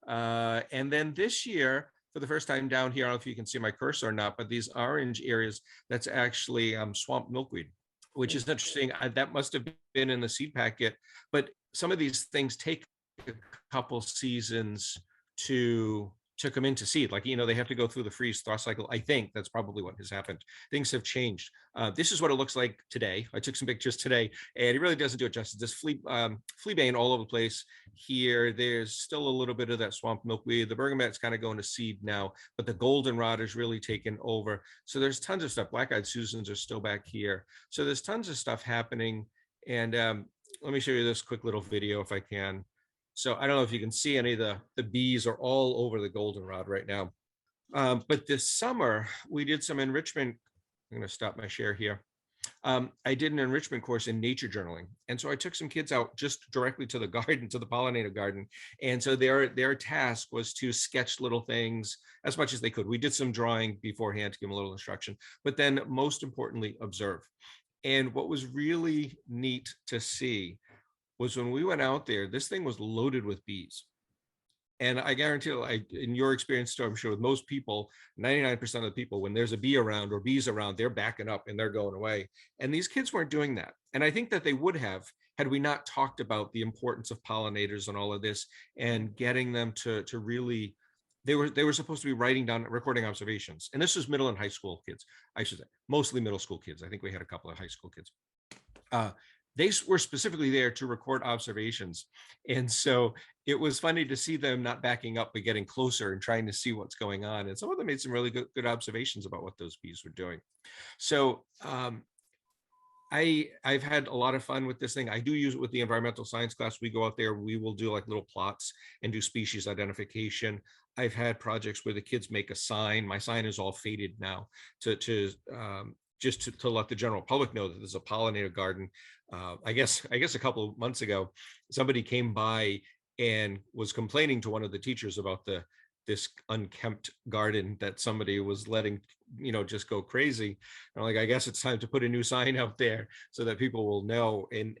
Speaker 8: And then this year, for the first time down here, I don't know if you can see my cursor or not, but these orange areas, that's actually swamp milkweed, which is interesting. That must have been in the seed packet, but some of these things take a couple seasons to come into seed. Like, they have to go through the freeze thaw cycle. I think that's probably what has happened. Things have changed. This is what it looks like today. I took some pictures today, and it really doesn't do it justice. This flea bane all over the place here. There's still a little bit of that swamp milkweed. The bergamot's kind of going to seed now, but the goldenrod is really taken over. So there's tons of stuff. Black-eyed Susans are still back here. So there's tons of stuff happening. And let me show you this quick little video if I can. So I don't know if you can see any of the bees are all over the goldenrod right now. But this summer, we did some enrichment. I'm going to stop my share here. I did an enrichment course in nature journaling. And so I took some kids out just directly to the garden, to the pollinator garden. And so their task was to sketch little things as much as they could. We did some drawing beforehand to give them a little instruction, but then most importantly, observe. And what was really neat to see was when we went out there, this thing was loaded with bees. And I guarantee you, in your experience too, I'm sure with most people, 99% of the people, when there's a bee around or bees around, they're backing up and they're going away. And these kids weren't doing that. And I think that they would have had we not talked about the importance of pollinators and all of this and getting them to really, they were supposed to be writing down, recording observations. And this was middle and high school kids, I should say, mostly middle school kids. I think we had a couple of high school kids. They were specifically there to record observations. And so it was funny to see them not backing up, but getting closer and trying to see what's going on. And some of them made some really good observations about what those bees were doing. So I've had a lot of fun with this thing. I do use it with the environmental science class. We go out there, we will do like little plots and do species identification. I've had projects where the kids make a sign. My sign is all faded now just to let the general public know that there's a pollinator garden. I guess a couple of months ago, somebody came by and was complaining to one of the teachers about this unkempt garden that somebody was letting, just go crazy. And I'm like, I guess it's time to put a new sign out there so that people will know. And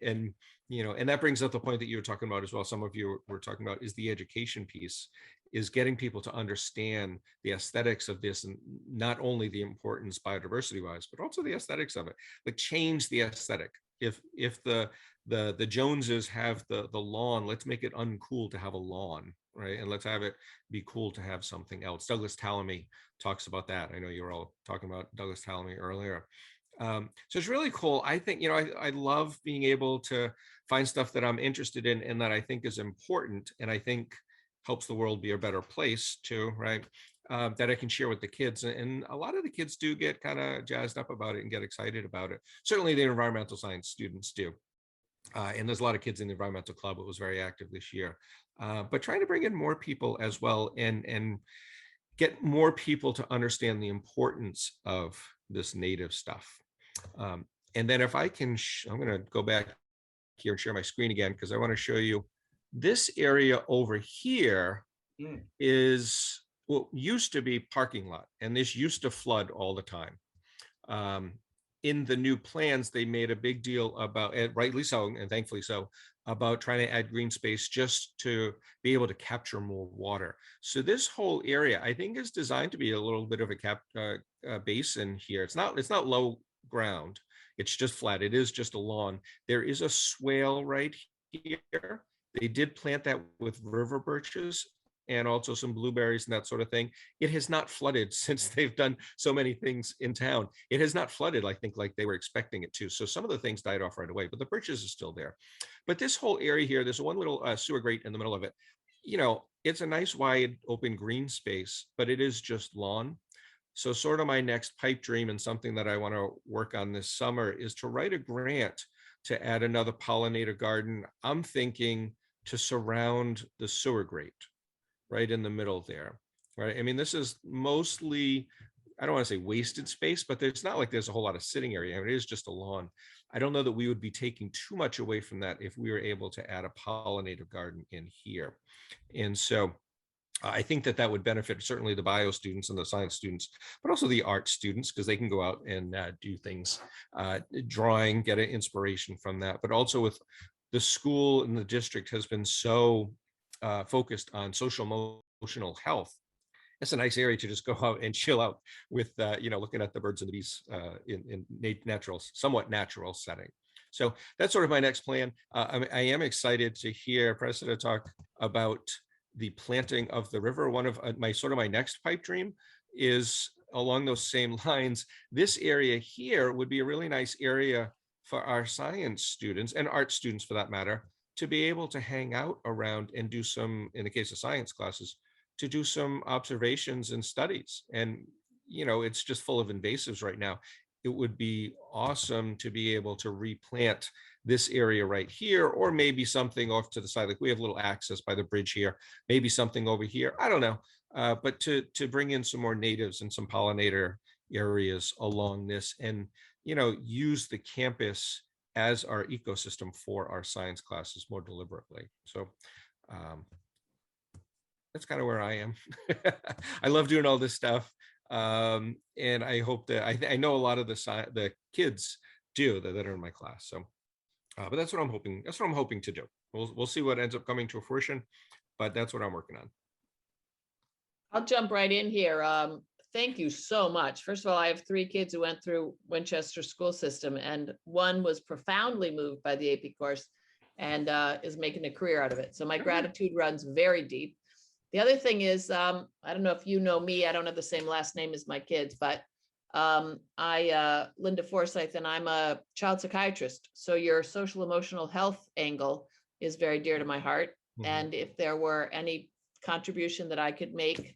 Speaker 8: that brings up the point that you were talking about as well. Some of you were talking about is the education piece, is getting people to understand the aesthetics of this, and not only the importance biodiversity wise, but also the aesthetics of it. Like, change the aesthetic. If the Joneses have the lawn, let's make it uncool to have a lawn, right? And let's have it be cool to have something else. Douglas Tallamy talks about that. I know you were all talking about Douglas Tallamy earlier. So it's really cool. I think, I love being able to find stuff that I'm interested in and that I think is important, and I think helps the world be a better place too, right? That I can share with the kids. And a lot of the kids do get kind of jazzed up about it and get excited about it. Certainly the environmental science students do. And there's a lot of kids in the environmental club. It was very active this year. But trying to bring in more people as well and get more people to understand the importance of this native stuff. And then if I can, I'm going to go back here and share my screen again, because I want to show you this area over here is what used to be parking lot, and this used to flood all the time. In the new plans, they made a big deal about, and rightly so, and thankfully so, about trying to add green space just to be able to capture more water. So this whole area, I think, is designed to be a little bit of a basin here. It's not low ground. It's just flat. It is just a lawn. There is a swale right here. They did plant that with river birches and also some blueberries and that sort of thing. It has not flooded since they've done so many things in town. It has not flooded, I think, like they were expecting it to. So some of the things died off right away, but the birches are still there. But this whole area here, there's one little sewer grate in the middle of it. It's a nice wide open green space, but it is just lawn. So sort of my next pipe dream and something that I want to work on this summer is to write a grant to add another pollinator garden. I'm thinking to surround the sewer grate right in the middle there, right? I mean, this is mostly, I don't want to say wasted space, but there's not like there's a whole lot of sitting area. I mean, it is just a lawn. I don't know that we would be taking too much away from that if we were able to add a pollinator garden in here. And so I think that that would benefit certainly the bio students and the science students, but also the art students, because they can go out and do things, drawing, get an inspiration from that. But also with the school and the district has been so focused on social emotional health. It's a nice area to just go out and chill out with, looking at the birds and the bees in natural, somewhat natural setting. So that's sort of my next plan. I am excited to hear President talk about the planting of the river. One of my next pipe dream is along those same lines. This area here would be a really nice area for our science students and art students for that matter, to be able to hang out around and do some, in the case of science classes, to do some observations and studies. And, it's just full of invasives right now. It would be awesome to be able to replant this area right here, or maybe something off to the side, like we have a little access by the bridge here, maybe something over here, I don't know. But to bring in some more natives and some pollinator areas along this, and, use the campus as our ecosystem for our science classes more deliberately. So that's kind of where I am. I love doing all this stuff. And I hope that I know a lot of the kids do that are in my class. So, but that's what I'm hoping. That's what I'm hoping to do. We'll see what ends up coming to fruition, but that's what I'm working on.
Speaker 3: I'll jump right in here. Thank you so much. First of all, I have 3 kids who went through Winchester school system, and one was profoundly moved by the AP course and is making a career out of it. So my gratitude runs very deep. The other thing is, I don't know if you know me, I don't have the same last name as my kids, but Linda Forsyth, and I'm a child psychiatrist. So your social emotional health angle is very dear to my heart.
Speaker 8: Mhm.
Speaker 3: And if there were any contribution that I could make,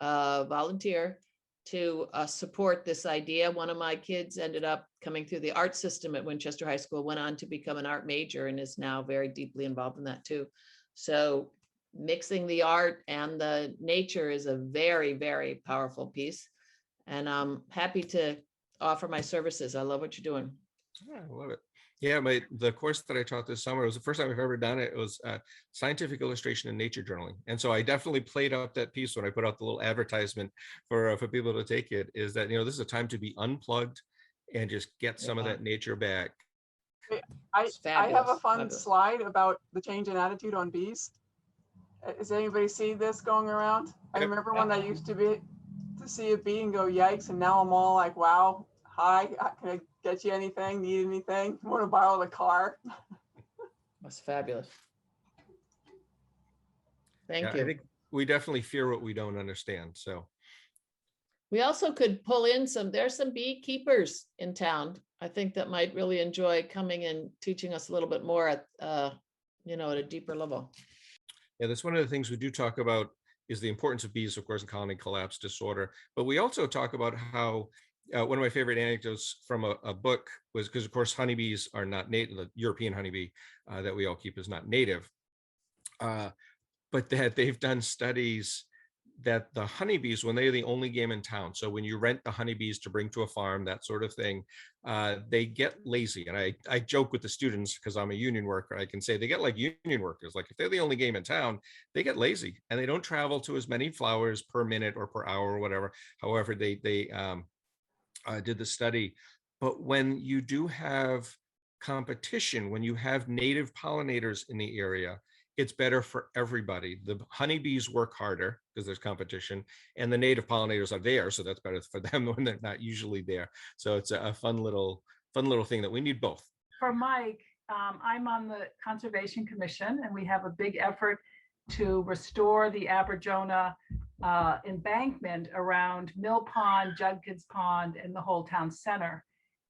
Speaker 3: volunteer to support this idea. One of my kids ended up coming through the art system at Winchester High School, went on to become an art major, and is now very deeply involved in that too. So mixing the art and the nature is a very, very powerful piece. And I'm happy to offer my services. I love what you're doing.
Speaker 8: Yeah, I love it. Yeah, the course that I taught this summer was the first time I've ever done it. It was scientific illustration and nature journaling. And so I definitely played up that piece when I put out the little advertisement for people to take it, is that, this is a time to be unplugged and just get some of that nature back.
Speaker 5: I have a fun
Speaker 3: fabulous.
Speaker 5: slide about the change in attitude on bees. Has anybody seen this going around? I
Speaker 8: Yep.
Speaker 5: remember when I used to see a bee and go, yikes, and now I'm all like, wow, hi, can I get you anything? Need anything? Want to borrow the car?
Speaker 3: That's fabulous. Thank
Speaker 8: Yeah,
Speaker 3: you.
Speaker 8: I think we definitely fear what we don't understand. So
Speaker 3: We also could pull in there's some beekeepers in town. I think that might really enjoy coming and teaching us a little bit more at a deeper level.
Speaker 8: yeah, that's one of the things we do talk about, is the importance of bees, of course, in colony collapse disorder. But we also talk about how one of my favorite anecdotes from a book was, because of course honeybees are not native. The European honeybee that we all keep is not native, but that they've done studies that the honeybees, when they're the only game in town, so when you rent the honeybees to bring to a farm, that sort of thing, they get lazy. And I joke with the students, because I'm a union worker, I can say they get like union workers. Like if they're the only game in town, they get lazy and they don't travel to as many flowers per minute or per hour or whatever. However, they did the study. But when you do have competition, when you have native pollinators in the area, it's better for everybody. The honeybees work harder because there's competition, and the native pollinators are there, so that's better for them when they're not usually there. So it's a fun little thing that we need both.
Speaker 9: For Mike, I'm on the Conservation Commission, and we have a big effort to restore the Aberjona embankment around Mill Pond, Judkins Pond, and the whole town center.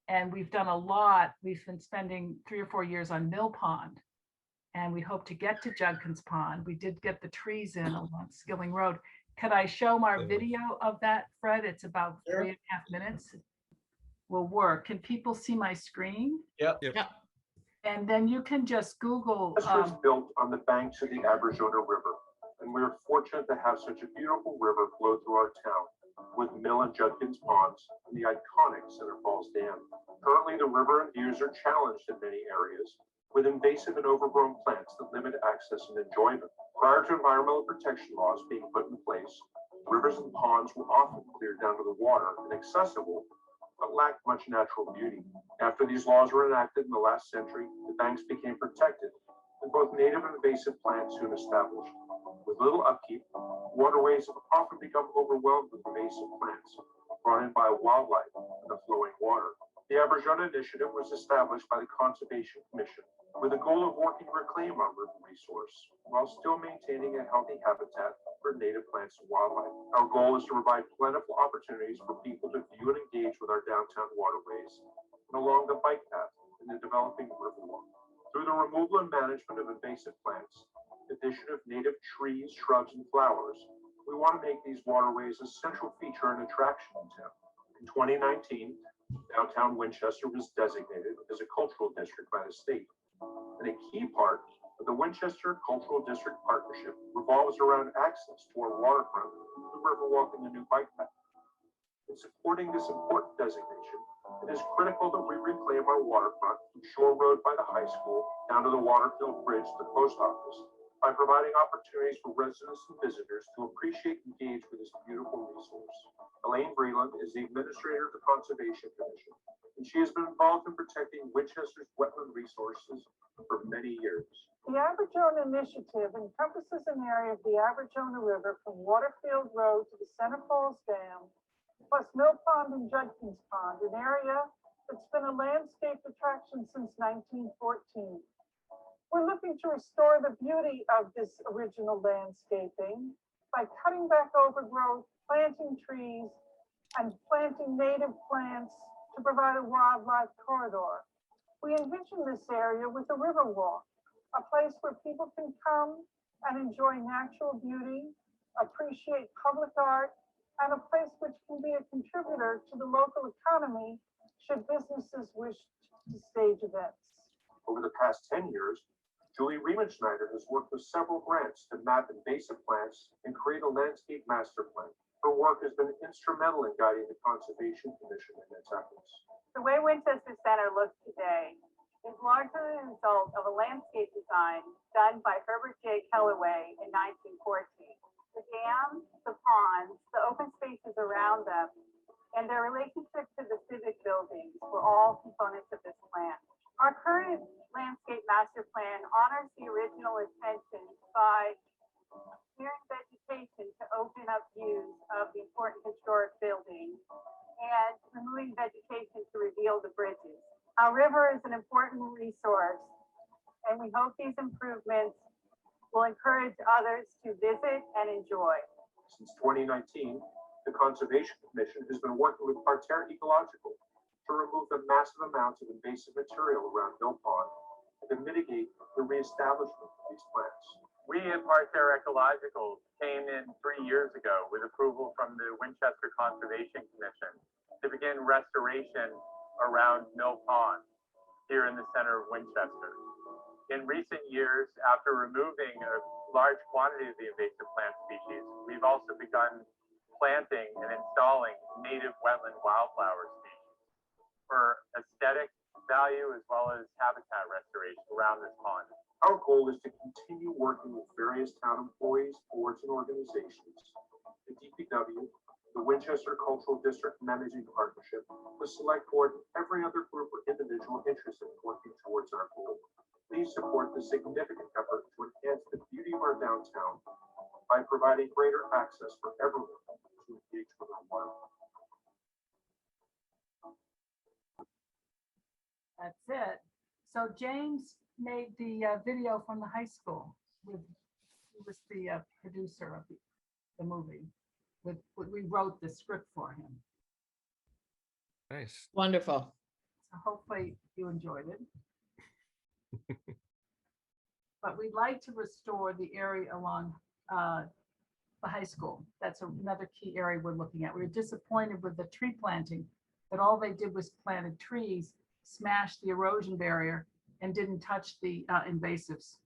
Speaker 9: And we've done a lot. We've been spending 3 or 4 years on Mill Pond, and we hope to get to Judkins Pond. We did get the trees in along Skilling Road. Could I show our
Speaker 8: Yeah.
Speaker 9: video of that, Fred? It's about
Speaker 1: Sure.
Speaker 9: 3.5 minutes. Will work. Can people see my screen?
Speaker 1: Yep.
Speaker 3: Yeah.
Speaker 9: And then you can just Google.
Speaker 10: Chester's built on the banks of the Aberjona River, and we're fortunate to have such a beautiful river flow through our town with Mill and Judkins ponds and the iconic Center Falls Dam. Currently, the river and views are challenged in many areas with invasive and overgrown plants that limit access and enjoyment. Prior to environmental protection laws being put in place, rivers and ponds were often cleared down to the water and accessible, but lacked much natural beauty. After these laws were enacted in the last century, the banks became protected, and both native and invasive plants soon established. With little upkeep, waterways have often become overwhelmed with invasive plants brought in by wildlife and the flowing water. The Aberjona Initiative was established by the Conservation Commission with the goal of working to reclaim our river resource while still maintaining a healthy habitat for native plants and wildlife. Our goal is to provide plentiful opportunities for people to view and engage with our downtown waterways and along the bike path in the developing riverwalk. Through the removal and management of invasive plants, addition of native trees, shrubs, and flowers, we want to make these waterways a central feature and attraction in town. In 2019, downtown Winchester was designated as a cultural district by the state. And a key part of the Winchester Cultural District Partnership revolves around access to our waterfront, the Riverwalk, and the new bike path. In supporting this important designation, it is critical that we reclaim our waterfront from Shore Road by the high school down to the Waterfield Bridge to the post office by providing opportunities for residents and visitors to appreciate and engage with this beautiful resource. Elaine Breland is the administrator of the Conservation Commission, and she has been involved in protecting Winchester's wetland resources for many years.
Speaker 11: The Aberjona Initiative encompasses an area of the Aberjona River from Waterfield Road to the Center Falls Dam, plus Mill Pond and Judkins Pond, an area that's been a landscape attraction since 1914. We're looking to restore the beauty of this original landscaping by cutting back overgrowth, planting trees, and planting native plants to provide a wildlife corridor. We envision this area with a river walk, a place where people can come and enjoy natural beauty, appreciate public art, and a place which can be a contributor to the local economy should businesses wish to stage events.
Speaker 10: Over the past 10 years, Julie Riemenschneider has worked with several grants to map invasive plants and create a landscape master plan. Her work has been instrumental in guiding the Conservation Commission in its efforts.
Speaker 11: The way Winchester Center looks today is largely a result of a landscape design done by Herbert J. Kellaway in 1914. The dam, the ponds, the open spaces around them, and their relationship to the civic buildings were all components of this plan. Our current landscape master plan honors the original intention by clearing vegetation to open up views of the important historic buildings and removing vegetation to reveal the bridges. Our river is an important resource, and we hope these improvements will encourage others to visit and enjoy.
Speaker 10: Since 2019, the Conservation Commission has been working with Parterre Ecological to remove the massive amounts of invasive material around Mill Pond and to mitigate the reestablishment of these plants.
Speaker 12: We at Parterre Ecological came in 3 years ago with approval from the Winchester Conservation Commission to begin restoration around Mill Pond here in the center of Winchester. In recent years, after removing a large quantity of the invasive plant species, we've also begun planting and installing native wetland wildflower species for aesthetic value as well as habitat restoration around this pond.
Speaker 10: Our goal is to continue working with various town employees, boards, and organizations, the DPW, the Winchester Cultural District Managing Partnership, the Select Board, and every other group or individual interested in working towards our goal. Please support the significant effort to enhance the beauty of our downtown by providing greater access for everyone to engage with our wildlife.
Speaker 9: That's it. So James made the video from the high school with, he was the producer of the movie. We wrote the script for him.
Speaker 8: Nice.
Speaker 3: Wonderful.
Speaker 9: So hopefully you enjoyed it. But we'd like to restore the area along the high school. That's another key area we're looking at. We were disappointed with the tree planting, that all they did was planted trees, smashed the erosion barrier, and didn't touch the invasives.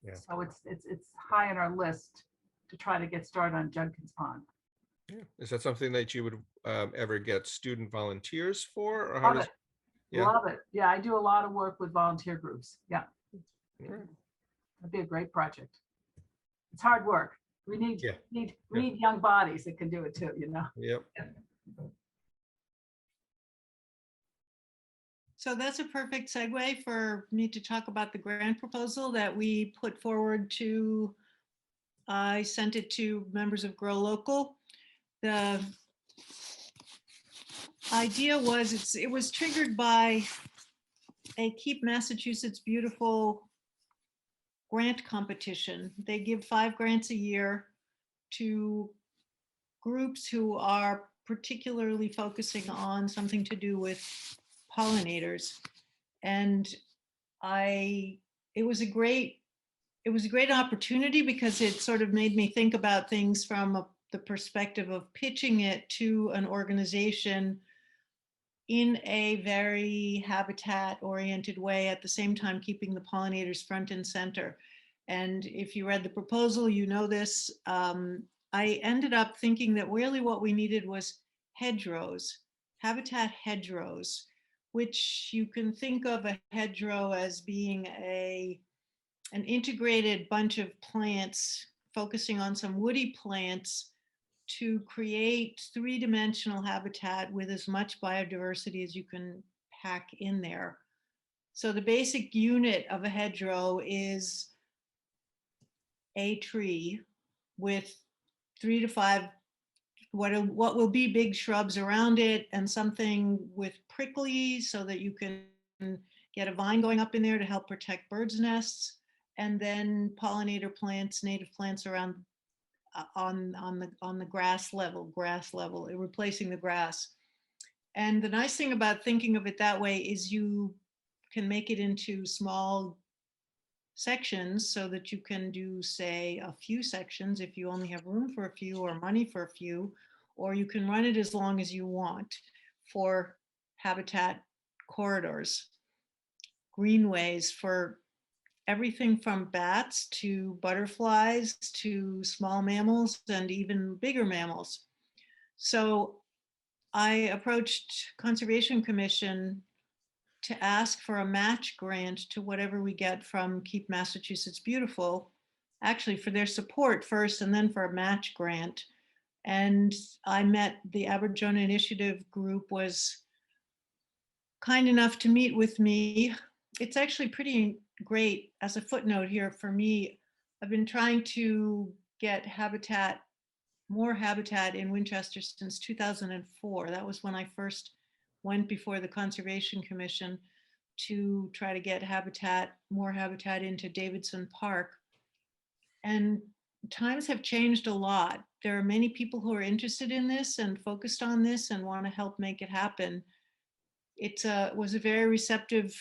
Speaker 8: Yeah.
Speaker 9: So it's high on our list to try to get started on Judkins Pond.
Speaker 8: Yeah. Is that something that you would ever get student volunteers for, or how
Speaker 9: Love
Speaker 8: does?
Speaker 9: it.
Speaker 8: Yeah.
Speaker 9: Love it. Yeah, I do a lot of work with volunteer groups. Yeah,
Speaker 8: All right.
Speaker 9: it'd be a great project. It's hard work. We need
Speaker 8: Yeah.
Speaker 9: we need young bodies that can do it too, you know.
Speaker 8: Yep.
Speaker 6: So that's a perfect segue for me to talk about the grant proposal that we put forward to, I sent it to members of Grow Local. The idea was it was triggered by a Keep Massachusetts Beautiful grant competition. They give 5 grants a year to groups who are particularly focusing on something to do with pollinators. And it was a great opportunity because it sort of made me think about things from the perspective of pitching it to an organization in a very habitat oriented way, at the same time keeping the pollinators front and center. And if you read the proposal, you know this. I ended up thinking that really what we needed was hedgerows, habitat hedgerows, which you can think of a hedgerow as being an integrated bunch of plants focusing on some woody plants to create 3-dimensional habitat with as much biodiversity as you can pack in there. So the basic unit of a hedgerow is a tree with 3 to 5 what will be big shrubs around it, and something with prickly so that you can get a vine going up in there to help protect birds' nests, and then pollinator plants, native plants around on the grass level, replacing the grass. And the nice thing about thinking of it that way is you can make it into small sections so that you can do, say, a few sections if you only have room for a few or money for a few, or you can run it as long as you want for habitat corridors, greenways for everything from bats to butterflies to small mammals and even bigger mammals. So I approached Conservation Commission to ask for a match grant to whatever we get from Keep Massachusetts Beautiful, actually for their support first and then for a match grant. And I met the Aberjona Initiative group, was kind enough to meet with me. It's actually pretty great. As a footnote here for me, I've been trying to get more habitat in Winchester since 2004. That was when I first went before the Conservation Commission to try to get more habitat into Davidson Park. And times have changed a lot. There are many people who are interested in this and focused on this and want to help make it happen. It was a very receptive.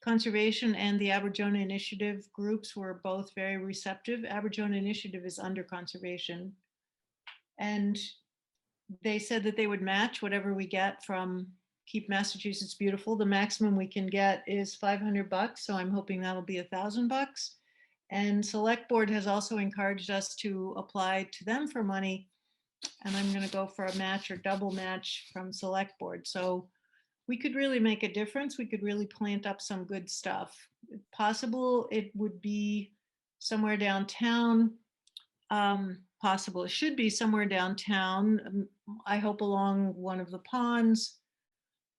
Speaker 6: Conservation and the Aberjona Initiative groups were both very receptive. Aberjona Initiative is under conservation. And they said that they would match whatever we get from Keep Massachusetts Beautiful. The maximum we can get is $500, so I'm hoping that'll be $1,000. And Select Board has also encouraged us to apply to them for money, and I'm going to go for a match or double match from Select Board. So we could really make a difference. We could really plant up some good stuff. If possible, it would be somewhere downtown. Possible, it should be somewhere downtown. I hope along one of the ponds,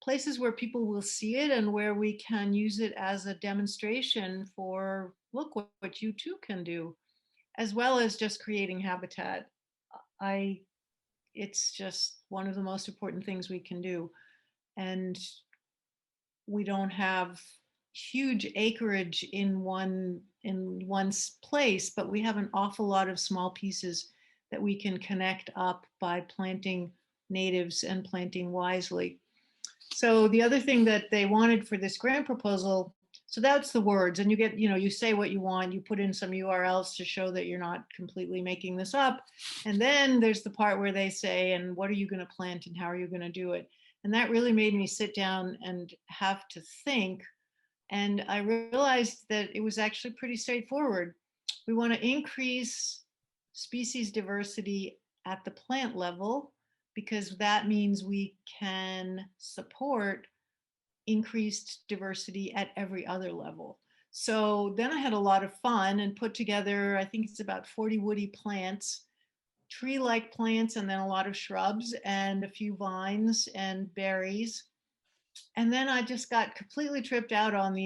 Speaker 6: places where people will see it and where we can use it as a demonstration for, look what you too can do, as well as just creating habitat. It's just one of the most important things we can do. And we don't have huge acreage in one place, but we have an awful lot of small pieces that we can connect up by planting natives and planting wisely. So the other thing that they wanted for this grant proposal, So that's the words, and you get, you say what you want, you put in some URLs to show that you're not completely making this up. And then there's the part where they say, and what are you going to plant and how are you going to do it? And that really made me sit down and have to think. And I realized that it was actually pretty straightforward. We want to increase species diversity at the plant level, because that means we can support increased diversity at every other level. So then I had a lot of fun and put together, I think it's about 40 woody plants, tree-like plants, and then a lot of shrubs and a few vines and berries. And then I just got completely tripped out on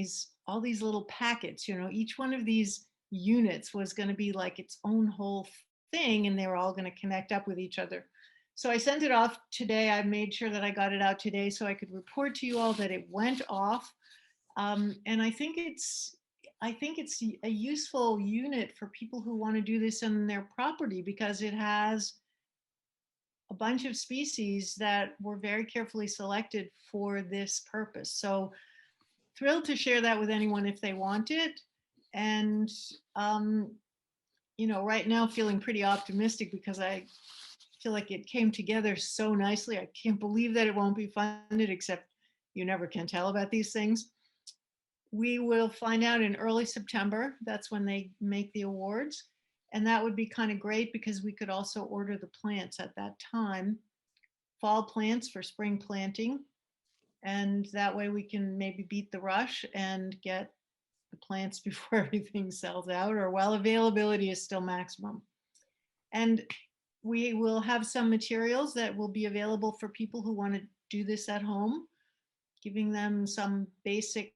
Speaker 6: all these little packets. Each one of these units was going to be like its own whole thing, and they were all going to connect up with each other. So I sent it off today. I made sure that I got it out today so I could report to you all that it went off. And I think it's a useful unit for people who want to do this on their property, because it has a bunch of species that were very carefully selected for this purpose. So thrilled to share that with anyone if they want it. And, right now feeling pretty optimistic because I feel like it came together so nicely. I can't believe that it won't be funded, except you never can tell about these things. We will find out in early September. That's when they make the awards. And that would be kind of great because we could also order the plants at that time, fall plants for spring planting. And that way we can maybe beat the rush and get the plants before everything sells out, or while availability is still maximum. And we will have some materials that will be available for people who want to do this at home, giving them some basic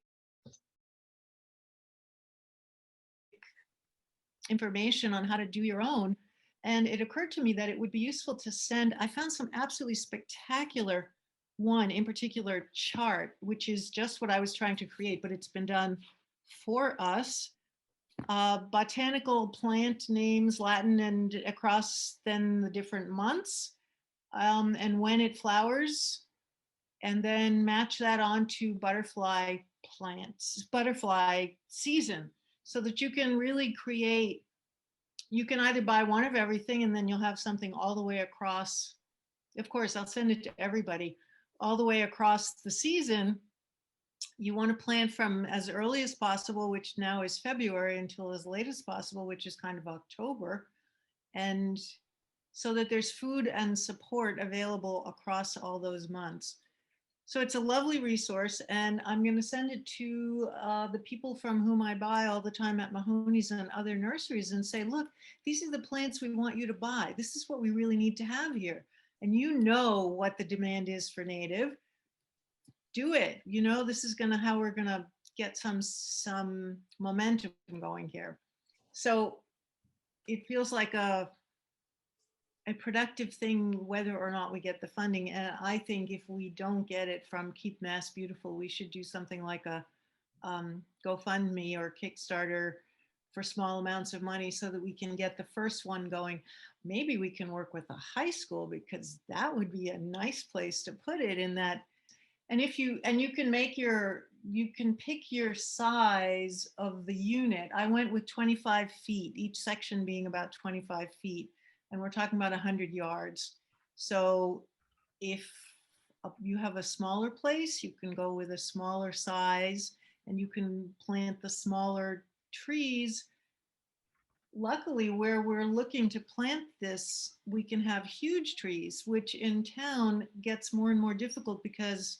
Speaker 6: information on how to do your own. And it occurred to me that it would be useful to send, I found some absolutely spectacular one in particular chart, which is just what I was trying to create, but it's been done for us. Botanical plant names, Latin, and across then the different months, and when it flowers, and then match that onto butterfly plants, butterfly season, so that you can really create, you can either buy one of everything and then you'll have something all the way across. Of course, I'll send it to everybody all the way across the season. You want to plant from as early as possible, which now is February, until as late as possible, which is kind of October. And so that there's food and support available across all those months. So it's a lovely resource, and I'm going to send it to the people from whom I buy all the time at Mahoney's and other nurseries and say, look, these are the plants we want you to buy. This is what we really need to have here. And you know what the demand is for native. Do it. This is how we're going to get some momentum going here. So it feels like a productive thing whether or not we get the funding. And I think if we don't get it from Keep Mass Beautiful, we should do something like a GoFundMe or Kickstarter for small amounts of money so that we can get the first one going. Maybe we can work with a high school, because that would be a nice place to put it in that. And you can pick your size of the unit. I went with 25 feet, each section being about 25 feet. And we're talking about 100 yards. So if you have a smaller place, you can go with a smaller size and you can plant the smaller trees. Luckily, where we're looking to plant this, we can have huge trees, which in town gets more and more difficult because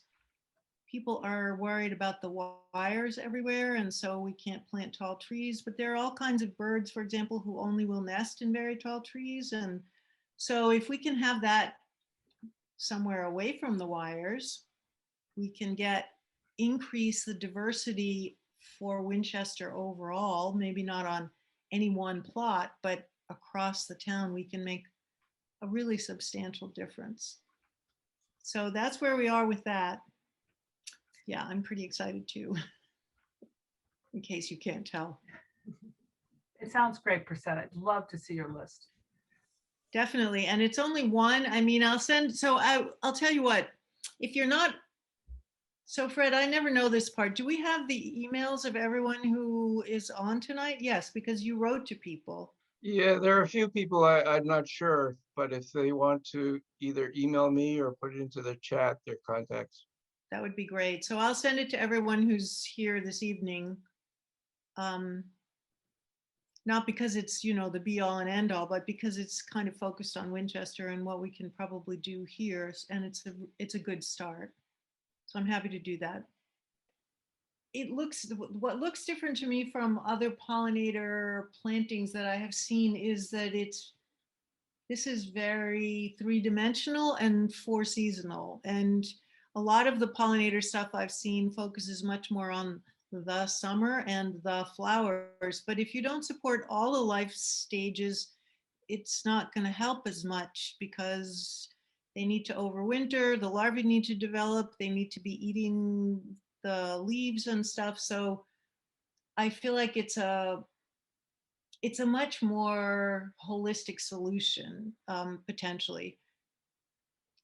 Speaker 6: people are worried about the wires everywhere, and so we can't plant tall trees. But there are all kinds of birds, for example, who only will nest in very tall trees. And so if we can have that somewhere away from the wires, we can increase the diversity for Winchester overall, maybe not on any one plot, but across the town, we can make a really substantial difference. So that's where we are with that. Yeah, I'm pretty excited too, in case you can't tell.
Speaker 9: It sounds great, Priscilla. I'd love to see your list.
Speaker 2: Definitely. And it's only one. I mean, I'll tell you what, if you're not
Speaker 6: So Fred, I never know this part. Do we have the emails of everyone who is on tonight? Yes, because you wrote to people.
Speaker 1: Yeah, there are a few people I'm not sure, but if they want to either email me or put it into the chat, their contacts.
Speaker 6: That would be great. So I'll send it to everyone who's here this evening. Not because it's, you know, the be all and end all, but because it's kind of focused on Winchester and what we can probably do here. And it's a good start. So I'm happy to do that. What looks different to me from other pollinator plantings that I have seen is that this is very three-dimensional and four-seasonal. And a lot of the pollinator stuff I've seen focuses much more on the summer and the flowers. But if you don't support all the life stages, it's not going to help as much because they need to overwinter, the larvae need to develop, they need to be eating the leaves and stuff. So I feel like it's a much more holistic solution, potentially.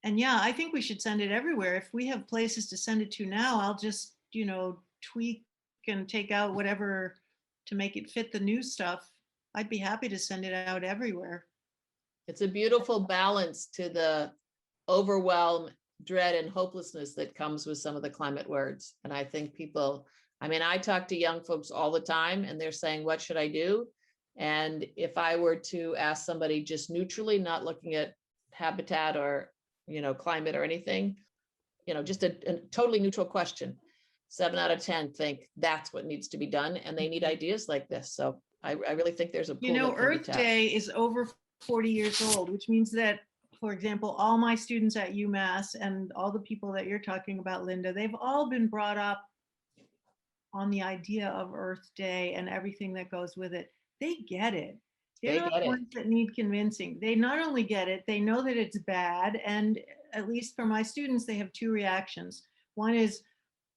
Speaker 6: And yeah, I think we should send it everywhere. If we have places to send it to now, I'll just, you know, tweak and take out whatever to make it fit the new stuff. I'd be happy to send it out everywhere.
Speaker 3: It's a beautiful balance to the overwhelm, dread, and hopelessness that comes with some of the climate words. And I think people, I mean, I talk to young folks all the time and they're saying, what should I do? And if I were to ask somebody just neutrally, not looking at habitat or, you know, climate or anything, you know, just a totally neutral question, 7 out of 10 think that's what needs to be done. And they need ideas like this. So I really think there's a pool.
Speaker 6: You know,
Speaker 3: that can be
Speaker 6: Earth
Speaker 3: tapped.
Speaker 6: Day is over 40 years old, which means that, for example, all my students at UMass and all the people that you're talking about, Linda, they've all been brought up on the idea of Earth Day and everything that goes with it. They get it. They're not the ones that need convincing. They not only get it, they know that it's bad. And at least for my students, they have two reactions. One is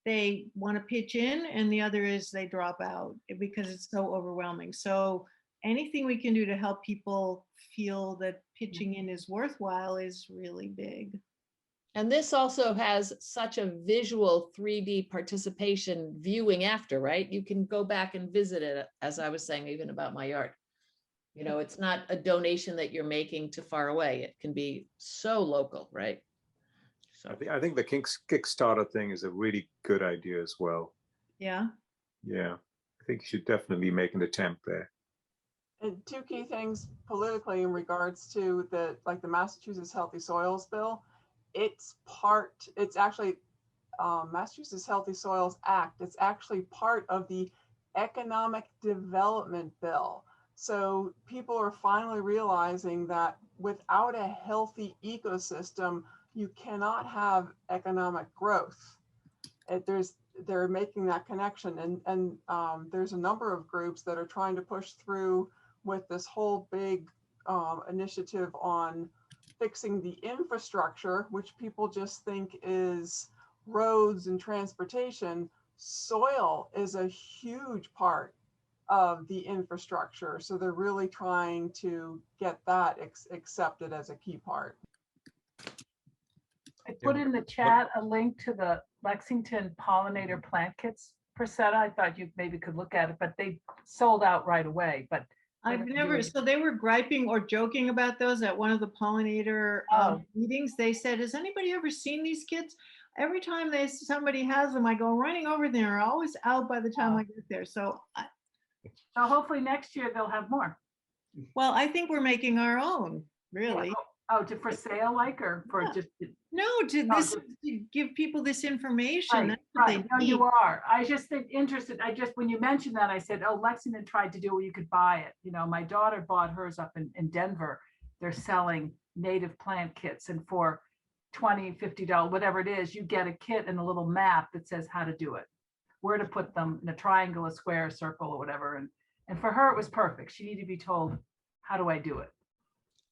Speaker 6: they want to pitch in, and the other is they drop out because it's so overwhelming. So anything we can do to help people feel that pitching in is worthwhile is really big.
Speaker 3: And this also has such a visual 3D participation viewing after, right? You can go back and visit it, as I was saying, even about my yard. You know, it's not a donation that you're making to far away. It can be so local, right? So
Speaker 7: I think the Kickstarter thing is a really good idea as well.
Speaker 6: Yeah.
Speaker 7: Yeah, I think you should definitely make an attempt there.
Speaker 5: And two key things politically in regards to the Massachusetts Healthy Soils Bill. It's actually Massachusetts Healthy Soils Act. It's actually part of the Economic Development Bill. So people are finally realizing that without a healthy ecosystem, you cannot have economic growth. They're making that connection, and there's a number of groups that are trying to push through with this whole big initiative on fixing the infrastructure, which people just think is roads and transportation. Soil is a huge part of the infrastructure. So they're really trying to get that accepted as a key part.
Speaker 9: I put in the chat a link to the Lexington pollinator plant kits per set. I thought you maybe could look at it, but they sold out right away. But
Speaker 6: I've never, so they were griping or joking about those at one of the pollinator meetings. They said, has anybody ever seen these kits? Every time somebody has them, I go running over there, always out by the time I get there. So
Speaker 9: hopefully next year they'll have more.
Speaker 6: Well, I think we're making our own, really.
Speaker 9: Oh, for sale, like, or for just?
Speaker 6: No, to give people this information.
Speaker 9: Right,
Speaker 6: That's what
Speaker 9: right. No, you are. I just think interested. When you mentioned that, I said, oh, Lexington tried to do where you could buy it. You know, my daughter bought hers up in Denver. They're selling native plant kits, and for $20, $50, whatever it is, you get a kit and a little map that says how to do it, where to put them in a triangle, a square, a circle, or whatever. And for her, it was perfect. She needed to be told, how do I do it?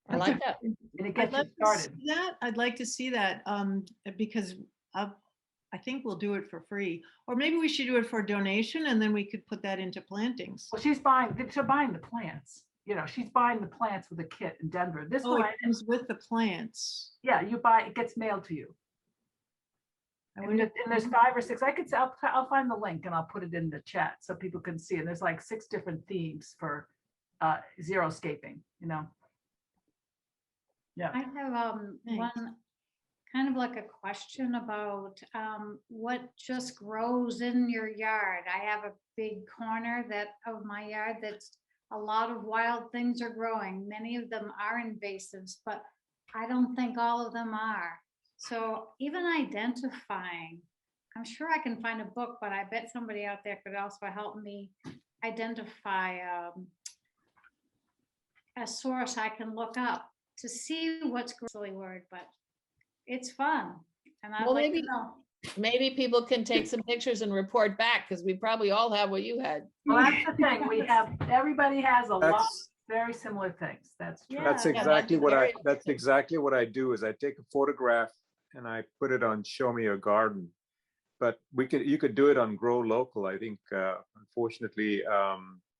Speaker 3: I like that.
Speaker 9: And it gets you started.
Speaker 6: I'd like to see that because I think we'll do it for free, or maybe we should do it for donation, and then we could put that into plantings.
Speaker 9: Well, she's buying the plants. You know, she's buying the plants with a kit in Denver. This one
Speaker 6: it comes with the plants.
Speaker 9: Yeah, you buy, it gets mailed to you. And there's 5 or 6. I'll find the link and I'll put it in the chat so people can see. And there's like 6 different themes for xeriscaping, you know. Yeah.
Speaker 13: I have one kind of like a question about what just grows in your yard. I have a big corner of my yard that's a lot of wild things are growing. Many of them are invasives, but I don't think all of them are. So even identifying, I'm sure I can find a book, but I bet somebody out there could also help me identify a source I can look up to see what's a silly word, but it's fun. And I'd
Speaker 3: Well,
Speaker 13: like to know.
Speaker 3: maybe people can take some pictures and report back, because we probably all have what you had.
Speaker 9: Well, that's the thing. Everybody has a lot of
Speaker 7: That's-
Speaker 9: very similar things. That's true.
Speaker 13: Yeah.
Speaker 7: That's exactly what
Speaker 3: very
Speaker 7: that's exactly what I do is I take a photograph and I put it on Show Me Your Garden. But you could do it on Grow Local. I think unfortunately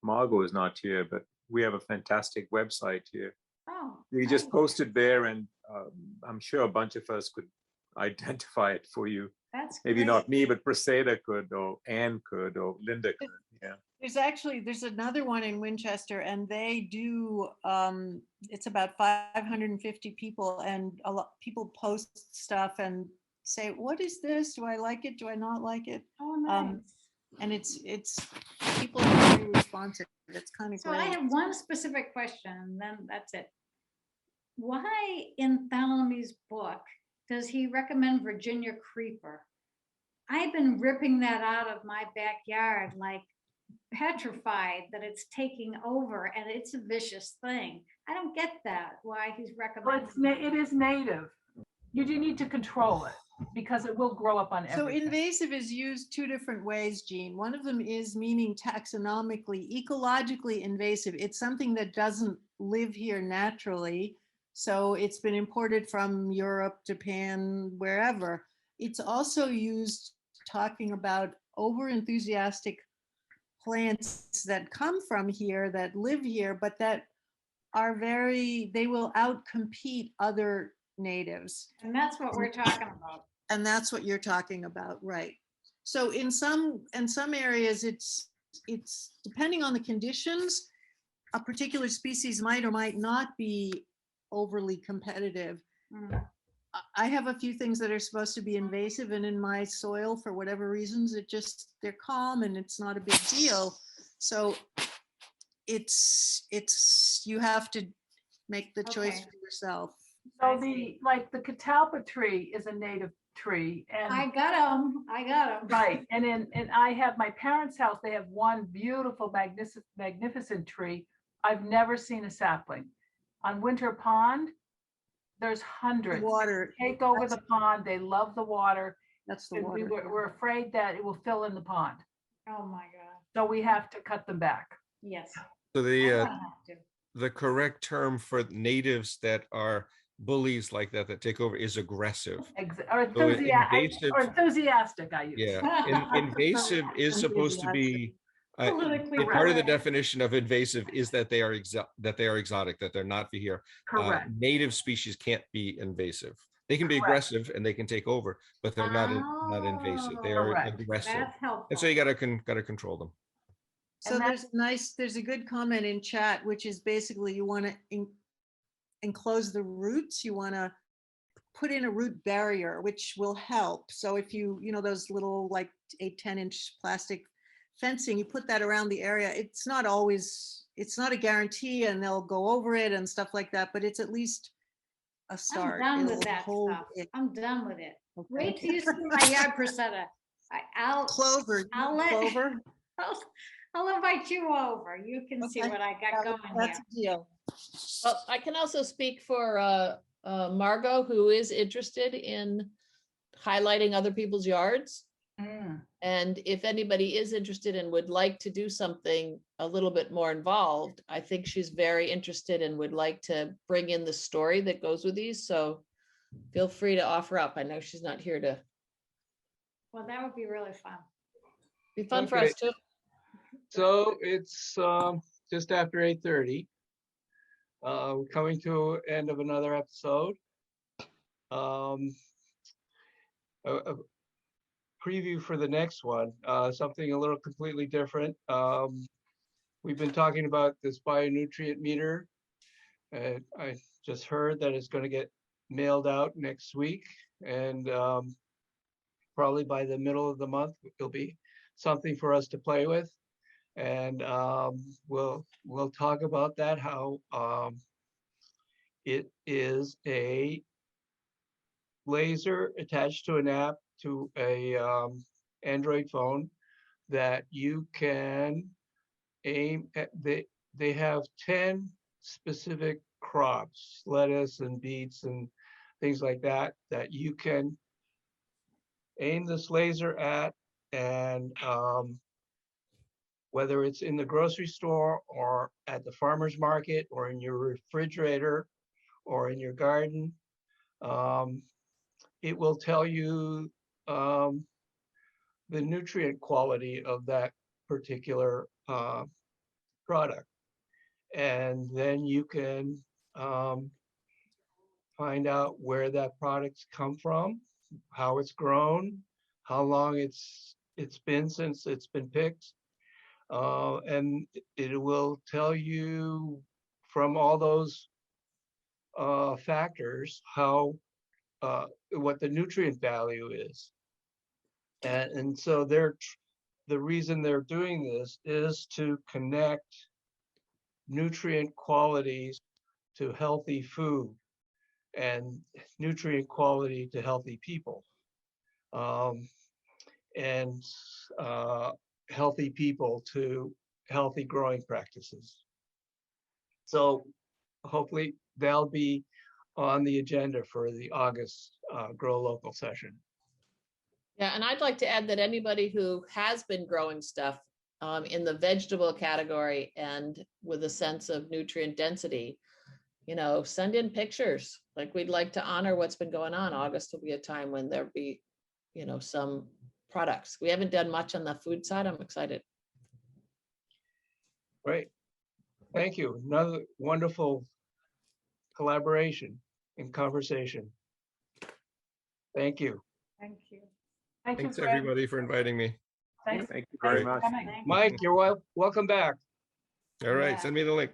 Speaker 7: Margot is not here, but we have a fantastic website here.
Speaker 13: Oh,
Speaker 7: You just post it there, and I'm sure a bunch of us could identify it for you.
Speaker 13: that's
Speaker 7: Maybe
Speaker 13: great.
Speaker 7: not me, but Preseda could, or Anne could, or Linda could. Yeah.
Speaker 14: There's another one in Winchester, and they do, it's about 550 people, and a lot people post stuff and say, what is this? Do I like it? Do I not like it?
Speaker 13: Oh, nice.
Speaker 14: And it's people are very responsive. It's kind of
Speaker 13: So
Speaker 14: great.
Speaker 13: I have one specific question, and then that's it. Why in Thalamy's book does he recommend Virginia creeper? I've been ripping that out of my backyard, like petrified that it's taking over, and it's a vicious thing. I don't get that, why he's
Speaker 9: Well,
Speaker 13: recommending.
Speaker 9: it is native. You do need to control it because it will grow up on
Speaker 14: So
Speaker 9: everything.
Speaker 14: invasive is used 2 different ways, Jean. One of them is meaning taxonomically, ecologically invasive. It's something that doesn't live here naturally. So it's been imported from Europe, Japan, wherever. It's also used talking about over-enthusiastic plants that come from here, that live here, but that are they will outcompete other natives.
Speaker 13: And that's what we're talking about.
Speaker 14: And that's what you're talking about, right? So in some areas, it's depending on the conditions, a particular species might or might not be overly competitive.
Speaker 13: Mm.
Speaker 14: I have a few things that are supposed to be invasive, and in my soil, for whatever reasons, they're calm and it's not a big deal. So you have to make the choice
Speaker 13: Okay.
Speaker 14: for yourself.
Speaker 9: So the catalpa tree is a native tree, and
Speaker 13: I got them.
Speaker 9: right, and I have my parents' house. They have one beautiful, magnificent tree. I've never seen a sapling. On Winter Pond, there's hundreds.
Speaker 14: Water.
Speaker 9: They take over the pond. They love the water.
Speaker 14: That's the
Speaker 9: And
Speaker 14: water.
Speaker 9: we're afraid that it will fill in the pond.
Speaker 13: Oh my God.
Speaker 9: So we have to cut them back.
Speaker 13: Yes.
Speaker 8: So
Speaker 13: I don't have to.
Speaker 8: the correct term for natives that are bullies like that take over is aggressive.
Speaker 9: Or
Speaker 8: So
Speaker 9: enthusiastic, I use.
Speaker 8: Yeah, invasive is supposed to be
Speaker 13: Politically
Speaker 8: part of the
Speaker 13: correct.
Speaker 8: definition of invasive is that they are exotic, that they're not for here.
Speaker 9: Correct.
Speaker 8: Native species can't be invasive. They can be
Speaker 9: Correct.
Speaker 8: aggressive and they can take over, but they're not invasive. They are
Speaker 9: Correct.
Speaker 8: aggressive,
Speaker 13: That's helpful.
Speaker 8: and so you gotta control them.
Speaker 14: So there's a good comment in chat, which is basically you want to enclose the roots. You want to put in a root barrier, which will help. So if you those little like 8-10-inch plastic fencing, you put that around the area. It's not a guarantee, and they'll go over it and stuff like that, but it's at least a start.
Speaker 13: I'm done with
Speaker 14: It'll
Speaker 13: that
Speaker 14: hold
Speaker 13: stuff.
Speaker 14: it.
Speaker 13: I'm done with it.
Speaker 14: Okay.
Speaker 13: Wait till you see my yard, Preseda.
Speaker 14: Clover.
Speaker 13: I'll let
Speaker 14: Clover.
Speaker 13: I'll invite you over. You can see
Speaker 14: Okay.
Speaker 13: what I got going
Speaker 14: That's
Speaker 13: here.
Speaker 14: a deal.
Speaker 3: Well, I can also speak for Margot, who is interested in highlighting other people's yards.
Speaker 9: Mm.
Speaker 3: And if anybody is interested and would like to do something a little bit more involved, I think she's very interested and would like to bring in the story that goes with these. So feel free to offer up. I know she's not here to
Speaker 13: Well, that would be really fun.
Speaker 3: be fun for
Speaker 1: Okay.
Speaker 3: us too.
Speaker 1: So it's just after 8:30. We're coming to end of another episode. preview for the next one, something a little completely different. We've been talking about this bionutrient meter. And I just heard that it's going to get mailed out next week, and probably by the middle of the month, it'll be something for us to play with. And we'll talk about that, how it is a laser attached to an app to a Android phone that you can aim at. They have 10 specific crops, lettuce and beets and things like that, that you can aim this laser at, and whether it's in the grocery store or at the farmer's market or in your refrigerator or in your garden, it will tell you the nutrient quality of that particular product. And then you can find out where that product's come from, how it's grown, how long it's been since it's been picked. And it will tell you from all those factors how what the nutrient value is. And so the reason they're doing this is to connect nutrient qualities to healthy food and nutrient quality to healthy people, and healthy people to healthy growing practices. So hopefully that'll be on the agenda for the August Grow Local session.
Speaker 3: Yeah, and I'd like to add that anybody who has been growing stuff in the vegetable category and with a sense of nutrient density, send in pictures. Like, we'd like to honor what's been going on. August will be a time when there'll be, some products. We haven't done much on the food side. I'm excited.
Speaker 1: Great. Thank you. Another wonderful collaboration and conversation. Thank you.
Speaker 9: Thank you. Thank you,
Speaker 8: Thanks,
Speaker 9: Fred.
Speaker 8: everybody, for inviting me.
Speaker 9: Thanks.
Speaker 7: Thank you very
Speaker 9: Thanks for
Speaker 7: much.
Speaker 9: coming.
Speaker 1: Mike, you're welcome back.
Speaker 8: All right,
Speaker 9: Yeah.
Speaker 8: send me the link.